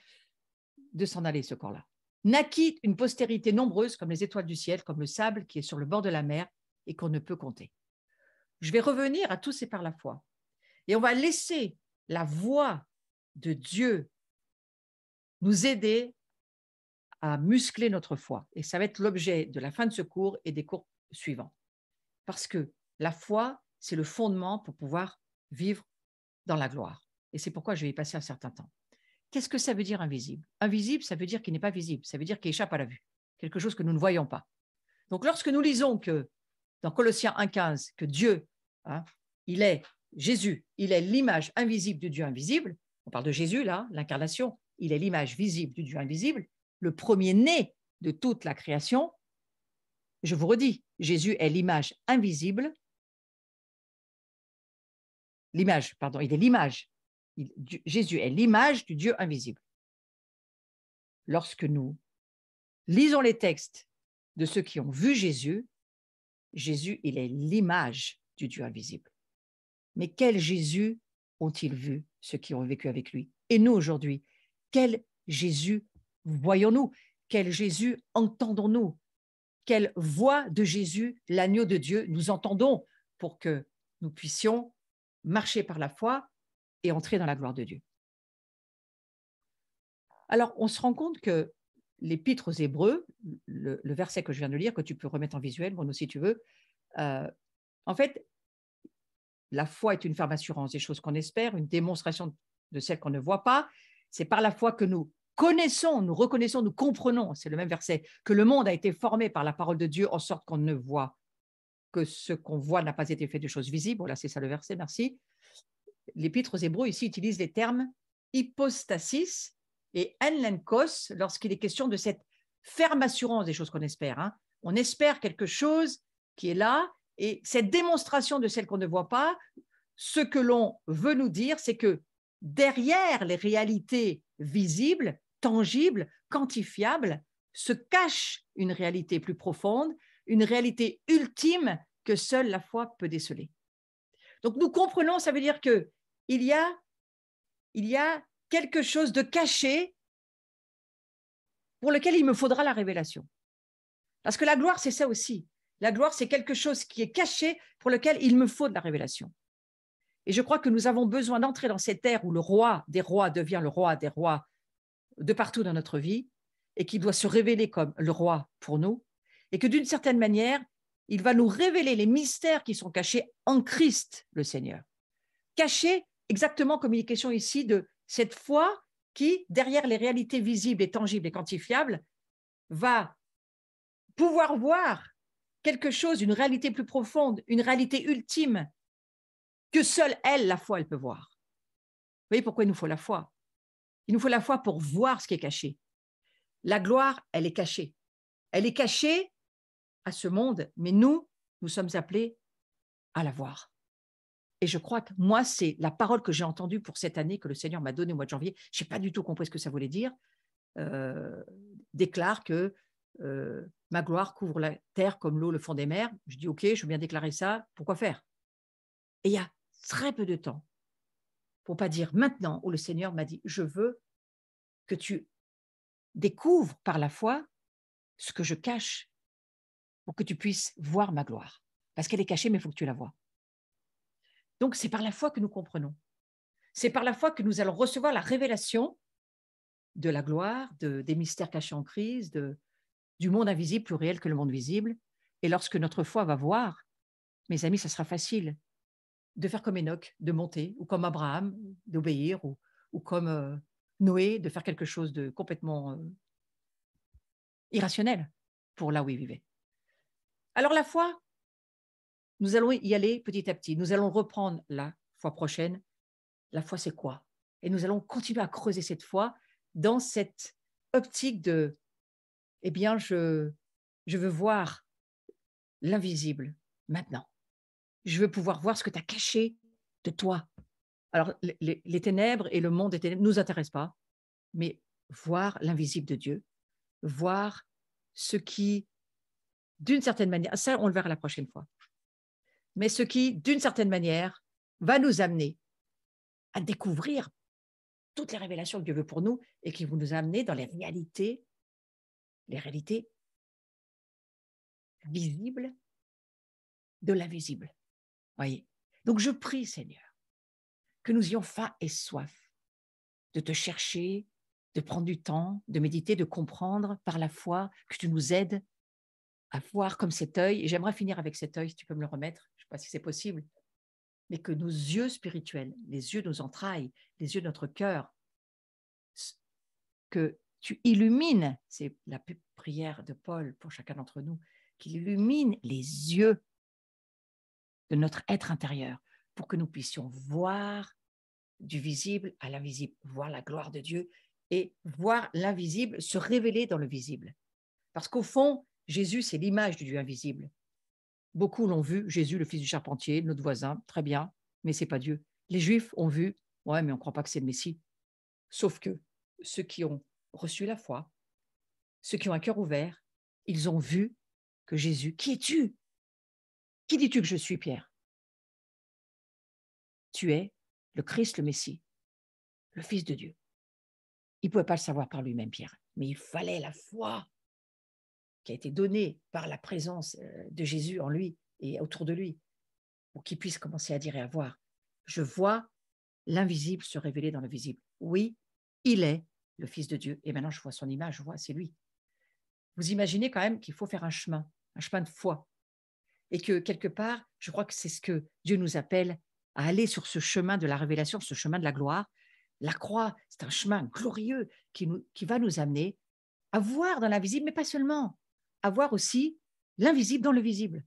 de s'en aller, ce corps-là, naquit une postérité nombreuse comme les étoiles du ciel, comme le sable qui est sur le bord de la mer et qu'on ne peut compter. Je vais revenir à tous ces par la foi. Et on va laisser la voix de Dieu nous aider à muscler notre foi. Et ça va être l'objet de la fin de ce cours et des cours suivants. Parce que la foi, c'est le fondement pour pouvoir vivre dans la gloire. Et c'est pourquoi je vais y passer un certain temps. Qu'est-ce que ça veut dire invisible? Invisible, ça veut dire qu'il n'est pas visible, ça veut dire qu'il échappe à la vue, quelque chose que nous ne voyons pas. Donc lorsque nous lisons que dans Colossiens 1,15, que Dieu, hein, il est Jésus, il est l'image invisible du Dieu invisible, on parle de Jésus là, l'incarnation, il est l'image visible du Dieu invisible, le premier-né de toute la création. Je vous redis, Jésus est l'image invisible, l'image, pardon, il est l'image. Jésus est l'image du Dieu invisible. Lorsque nous lisons les textes de ceux qui ont vu Jésus, Jésus, il est l'image du Dieu invisible. Mais quel Jésus ont-ils vu, ceux qui ont vécu avec lui? Et nous, aujourd'hui, quel Jésus voyons-nous? Quel Jésus entendons-nous? Quelle voix de Jésus, l'agneau de Dieu, nous entendons pour que nous puissions marcher par la foi et entrer dans la gloire de Dieu? Alors, on se rend compte que l'Épître aux Hébreux, le verset que je viens de lire, que tu peux remettre en visuel, Bruno, si tu veux, en fait, la foi est une ferme assurance des choses qu'on espère, une démonstration de celles qu'on ne voit pas. C'est par la foi que nous connaissons, nous reconnaissons, nous comprenons, c'est le même verset, que le monde a été formé par la parole de Dieu en sorte qu'on ne voit que ce qu'on voit n'a pas été fait de choses visibles. Voilà, c'est ça le verset, merci. L'Épître aux Hébreux ici utilise les termes hypostasis et enlenkos lorsqu'il est question de cette ferme assurance des choses qu'on espère. Hein. On espère quelque chose qui est là, et cette démonstration de celle qu'on ne voit pas, ce que l'on veut nous dire, c'est que derrière les réalités visibles, tangibles, quantifiables, se cache une réalité plus profonde, une réalité ultime que seule la foi peut déceler. Donc nous comprenons, ça veut dire qu'il y a quelque chose de caché pour lequel il me faudra la révélation. Parce que la gloire, c'est ça aussi. La gloire, c'est quelque chose qui est caché pour lequel il me faut de la révélation. Et je crois que nous avons besoin d'entrer dans cette ère où le roi des rois devient le roi des rois de partout dans notre vie et qui doit se révéler comme le roi pour nous. Et que d'une certaine manière, il va nous révéler les mystères qui sont cachés en Christ, le Seigneur. Cachés exactement comme il est question ici de cette foi qui, derrière les réalités visibles et tangibles et quantifiables, va pouvoir voir quelque chose, une réalité plus profonde, une réalité ultime que seule elle, la foi, elle peut voir. Vous voyez pourquoi il nous faut la foi? Il nous faut la foi pour voir ce qui est caché. La gloire, elle est cachée. Elle est cachée à ce monde, mais nous sommes appelés à la voir. Et je crois que moi, c'est la parole que j'ai entendue pour cette année que le Seigneur m'a donnée au mois de janvier. Je n'ai pas du tout compris ce que ça voulait dire. Déclare que ma gloire couvre la terre comme l'eau le fond des mers. Je dis, OK, je veux bien déclarer ça. Pourquoi faire? Et il y a très peu de temps, pour ne pas dire maintenant, où le Seigneur m'a dit, je veux que tu découvres par la foi ce que je cache pour que tu puisses voir ma gloire. Parce qu'elle est cachée, mais il faut que tu la vois. Donc, c'est par la foi que nous comprenons. C'est par la foi que nous allons recevoir la révélation de la gloire, des mystères cachés en crise, du monde invisible plus réel que le monde visible. Et lorsque notre foi va voir, mes amis, ça sera facile de faire comme Enoch, de monter, ou comme Abraham, d'obéir, ou comme Noé, de faire quelque chose de complètement irrationnel pour là où il vivait. Alors la foi, nous allons y aller petit à petit. Nous allons reprendre la fois prochaine. La foi, c'est quoi? Et nous allons continuer à creuser cette foi dans cette optique de, eh bien, je veux voir l'invisible maintenant. Je veux pouvoir voir ce que tu as caché de toi. Alors, les ténèbres et le monde des ténèbres ne nous intéressent pas, mais voir l'invisible de Dieu, voir ce qui, d'une certaine manière, ça, on le verra la prochaine fois, mais ce qui, d'une certaine manière, va nous amener à découvrir toutes les révélations que Dieu veut pour nous et qui vont nous amener dans les réalités visibles de l'invisible. Voyez. Donc, je prie, Seigneur, que nous ayons faim et soif de te chercher, de prendre du temps, de méditer, de comprendre par la foi, que tu nous aides à voir comme cet œil. Et j'aimerais finir avec cet œil, si tu peux me le remettre. Je ne sais pas si c'est possible. Mais que nos yeux spirituels, les yeux de nos entrailles, les yeux de notre cœur, que tu illumines, c'est la prière de Paul pour chacun d'entre nous, qu'il illumine les yeux de notre être intérieur pour que nous puissions voir du visible à l'invisible, voir la gloire de Dieu et voir l'invisible se révéler dans le visible. Parce qu'au fond, Jésus, c'est l'image du Dieu invisible. Beaucoup l'ont vu, Jésus, le fils du charpentier, notre voisin, très bien, mais ce n'est pas Dieu. Les Juifs ont vu, ouais, mais on ne croit pas que c'est le Messie. Sauf que ceux qui ont reçu la foi, ceux qui ont un cœur ouvert, ils ont vu que Jésus, qui es-tu? Qui dis-tu que je suis, Pierre? Tu es le Christ, le Messie, le Fils de Dieu. Il ne pouvait pas le savoir par lui-même, Pierre, mais il fallait la foi qui a été donnée par la présence de Jésus en lui et autour de lui, pour qu'il puisse commencer à dire et à voir. Je vois l'invisible se révéler dans le visible. Oui, il est le Fils de Dieu. Et maintenant, je vois son image, je vois, c'est lui. Vous imaginez quand même qu'il faut faire un chemin de foi. Et que quelque part, je crois que c'est ce que Dieu nous appelle à aller sur ce chemin de la révélation, ce chemin de la gloire. La croix, c'est un chemin glorieux qui va nous amener à voir dans l'invisible, mais pas seulement, à voir aussi l'invisible dans le visible.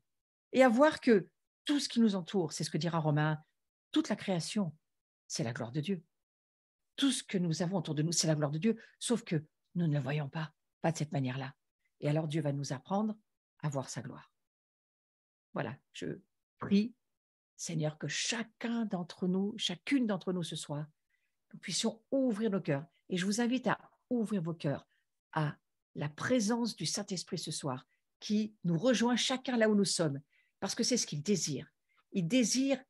Et à voir que tout ce qui nous entoure, c'est ce que dira Romain, toute la création, c'est la gloire de Dieu. Tout ce que nous avons autour de nous, c'est la gloire de Dieu, sauf que nous ne le voyons pas de cette manière-là. Et alors Dieu va nous apprendre à voir sa gloire. Voilà, je prie, Seigneur, que chacun d'entre nous, chacune d'entre nous ce soir, nous puissions ouvrir nos cœurs. Et je vous invite à ouvrir vos cœurs à la présence du Saint-Esprit ce soir, qui nous rejoint chacun là où nous sommes, parce que c'est ce qu'il désire. Il désire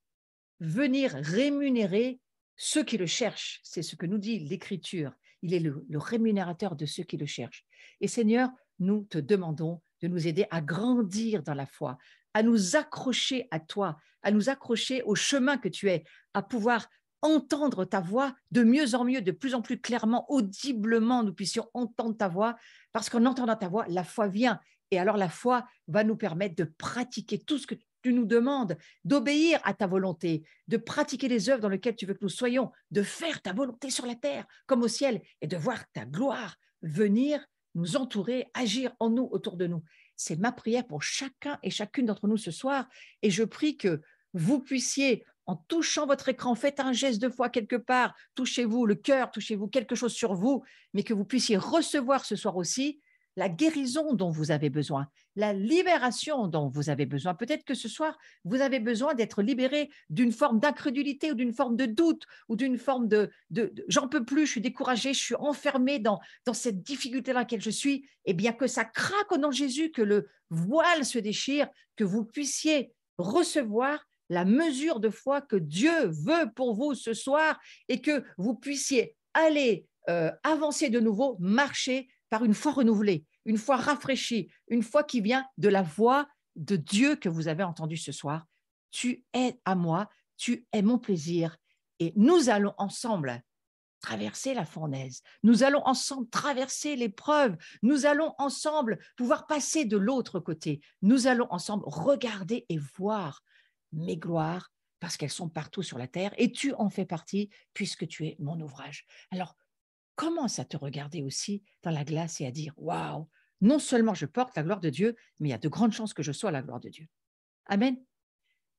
venir rémunérer ceux qui le cherchent. C'est ce que nous dit l'Écriture. Il est le rémunérateur de ceux qui le cherchent. Et Seigneur, nous te demandons de nous aider à grandir dans la foi, à nous accrocher à toi, à nous accrocher au chemin que tu es, à pouvoir entendre ta voix de mieux en mieux, de plus en plus clairement, audiblement, nous puissions entendre ta voix, parce qu'en entendant ta voix, la foi vient. Et alors la foi va nous permettre de pratiquer tout ce que tu nous demandes, d'obéir à ta volonté, de pratiquer les œuvres dans lesquelles tu veux que nous soyons, de faire ta volonté sur la terre comme au ciel, et de voir ta gloire venir nous entourer, agir en nous, autour de nous. C'est ma prière pour chacun et chacune d'entre nous ce soir, et je prie que vous puissiez, en touchant votre écran, faites un geste de foi quelque part, touchez-vous le cœur, touchez-vous quelque chose sur vous, mais que vous puissiez recevoir ce soir aussi la guérison dont vous avez besoin, la libération dont vous avez besoin. Peut-être que ce soir, vous avez besoin d'être libéré d'une forme d'incrédulité ou d'une forme de doute ou d'une forme de j'en peux plus, je suis découragé, je suis enfermé dans cette difficulté dans laquelle je suis. Eh bien, que ça craque au nom de Jésus, que le voile se déchire, que vous puissiez recevoir la mesure de foi que Dieu veut pour vous ce soir et que vous puissiez aller avancer de nouveau, marcher par une foi renouvelée, une foi rafraîchie, une foi qui vient de la voix de Dieu que vous avez entendue ce soir. Tu es à moi, tu es mon plaisir, et nous allons ensemble traverser la fournaise, nous allons ensemble traverser l'épreuve, nous allons ensemble pouvoir passer de l'autre côté, nous allons ensemble regarder et voir mes gloires, parce qu'elles sont partout sur la terre, et tu en fais partie, puisque tu es mon ouvrage. Alors, commence à te regarder aussi dans la glace et à dire « Waouh, non seulement je porte la gloire de Dieu, mais il y a de grandes chances que je sois la gloire de Dieu. » Amen.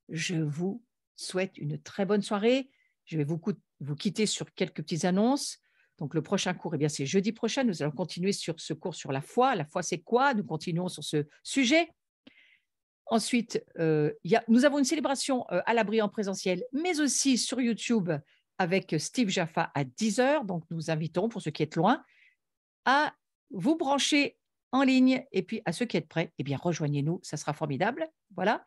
Je vous souhaite une très bonne soirée. Je vais vous quitter sur quelques petites annonces. Donc, le prochain cours, c'est jeudi prochain. Nous allons continuer sur ce cours sur la foi. La foi, c'est quoi? Nous continuons sur ce sujet. Ensuite, nous avons une célébration à l'abri en présentiel, mais aussi sur YouTube avec Steve Jaffa à 10h. Donc, nous invitons, pour ceux qui êtes loin, à vous brancher en ligne. Et puis, à ceux qui êtes prêts, rejoignez-nous, ça sera formidable. Voilà.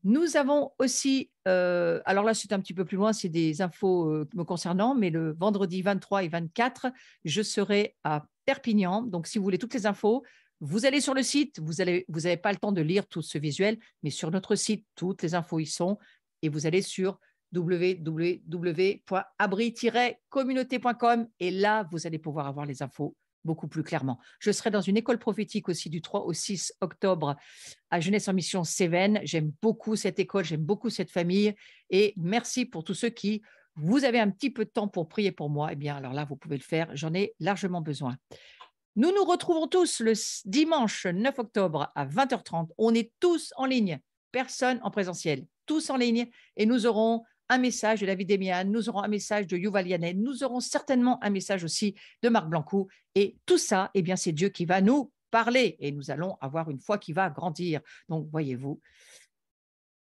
Nous avons aussi, alors là, c'est un petit peu plus loin, c'est des infos me concernant, mais le vendredi 23 et 24, je serai à Perpignan. Donc, si vous voulez toutes les infos, vous allez sur le site, vous n'avez pas le temps de lire tout ce visuel, mais sur notre site, toutes les infos y sont, et vous allez sur www.abri-communauté.com et là, vous allez pouvoir avoir les infos beaucoup plus clairement. Je serai dans une école prophétique aussi du 3 au 6 octobre à Jeunesse en Mission Cévennes. J'aime beaucoup cette école, j'aime beaucoup cette famille et merci pour tous ceux qui, vous avez un petit peu de temps pour prier pour moi. Eh bien, alors là, vous pouvez le faire, j'en ai largement besoin. Nous nous retrouvons tous le dimanche 9 octobre à 20h30. On est tous en ligne, personne en présentiel, tous en ligne. Et nous aurons un message de David Demian, nous aurons un message de Yuval Yanet, nous aurons certainement un message aussi de Marc Blancou. Et tout ça, eh bien, c'est Dieu qui va nous parler et nous allons avoir une foi qui va grandir. Donc, voyez-vous,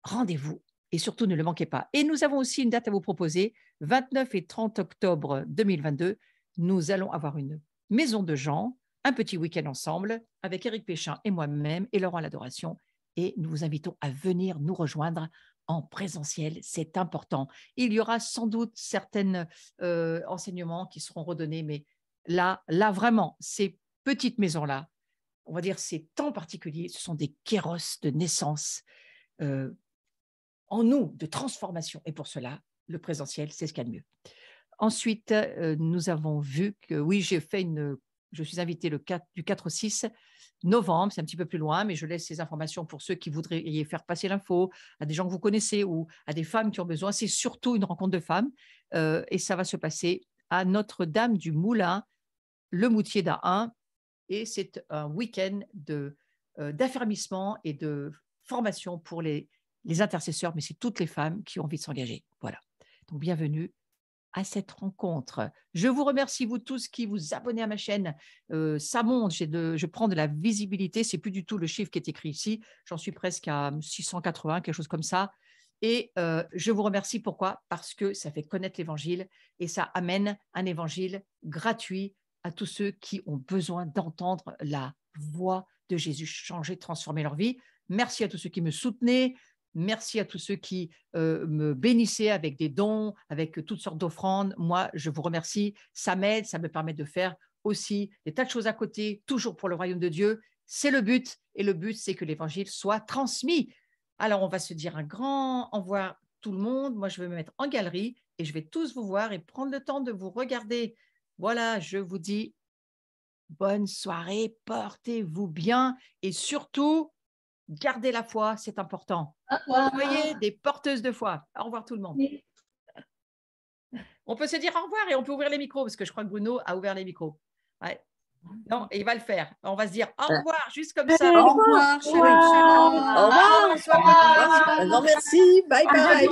rendez-vous et surtout ne le manquez pas. Et nous avons aussi une date à vous proposer, 29 et 30 octobre 2022. Nous allons avoir une maison de gens, un petit week-end ensemble avec Éric Péchin et moi-même et Laurent l'Adoration. Et nous vous invitons à venir nous rejoindre en présentiel, c'est important. Il y aura sans doute certains enseignements qui seront redonnés, mais là vraiment, ces petites maisons-là, on va dire ces temps particuliers, ce sont des kéros de naissance en nous, de transformation. Et pour cela, le présentiel, c'est ce qu'il y a de mieux. Ensuite, nous avons vu que, oui, je suis invitée du 4 au 6 novembre, c'est un petit peu plus loin, mais je laisse ces informations pour ceux qui voudraient y faire passer l'info, à des gens que vous connaissez ou à des femmes qui ont besoin. C'est surtout une rencontre de femmes et ça va se passer à Notre-Dame du Moulin, le Moutier d'A1. Et c'est un week-end d'affermissement et de formation pour les intercesseurs, mais c'est toutes les femmes qui ont envie de s'engager. Voilà. Donc, bienvenue à cette rencontre. Je vous remercie, vous tous qui vous abonnez à ma chaîne. Ça monte, je prends de la visibilité. Ce n'est plus du tout le chiffre qui est écrit ici. J'en suis presque à 680, quelque chose comme ça. Et je vous remercie. Pourquoi? Parce que ça fait connaître l'Évangile et ça amène un Évangile gratuit à tous ceux qui ont besoin d'entendre la voix de Jésus changer, transformer leur vie. Merci à tous ceux qui me soutenaient. Merci à tous ceux qui me bénissaient avec des dons, avec toutes sortes d'offrandes. Moi, je vous remercie. Ça m'aide, ça me permet de faire aussi des tas de choses à côté, toujours pour le royaume de Dieu. C'est le but. Et le but, c'est que l'Évangile soit transmis. Alors, on va se dire un grand au revoir tout le monde. Moi, je vais me mettre en galerie et je vais tous vous voir et prendre le temps de vous regarder. Voilà, je vous dis bonne soirée, portez-vous bien et surtout, gardez la foi, c'est important. Soyez des porteuses de foi. Au revoir tout le monde. On peut se dire au revoir et on peut ouvrir les micros parce que je crois que Bruno a ouvert les micros. Ouais. Non, il va le faire. On va se dire au revoir, juste comme ça. Au revoir. Au revoir. Non, merci. Bye bye.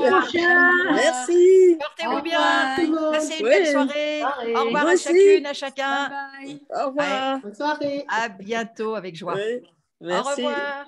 Merci. Portez-vous bien. Passez une Oui. belle soirée. Au revoir Vous à aussi. chacune, à chacun. Bye bye. Au revoir. Bonne soirée. À bientôt avec joie. Oui. Merci. Au revoir.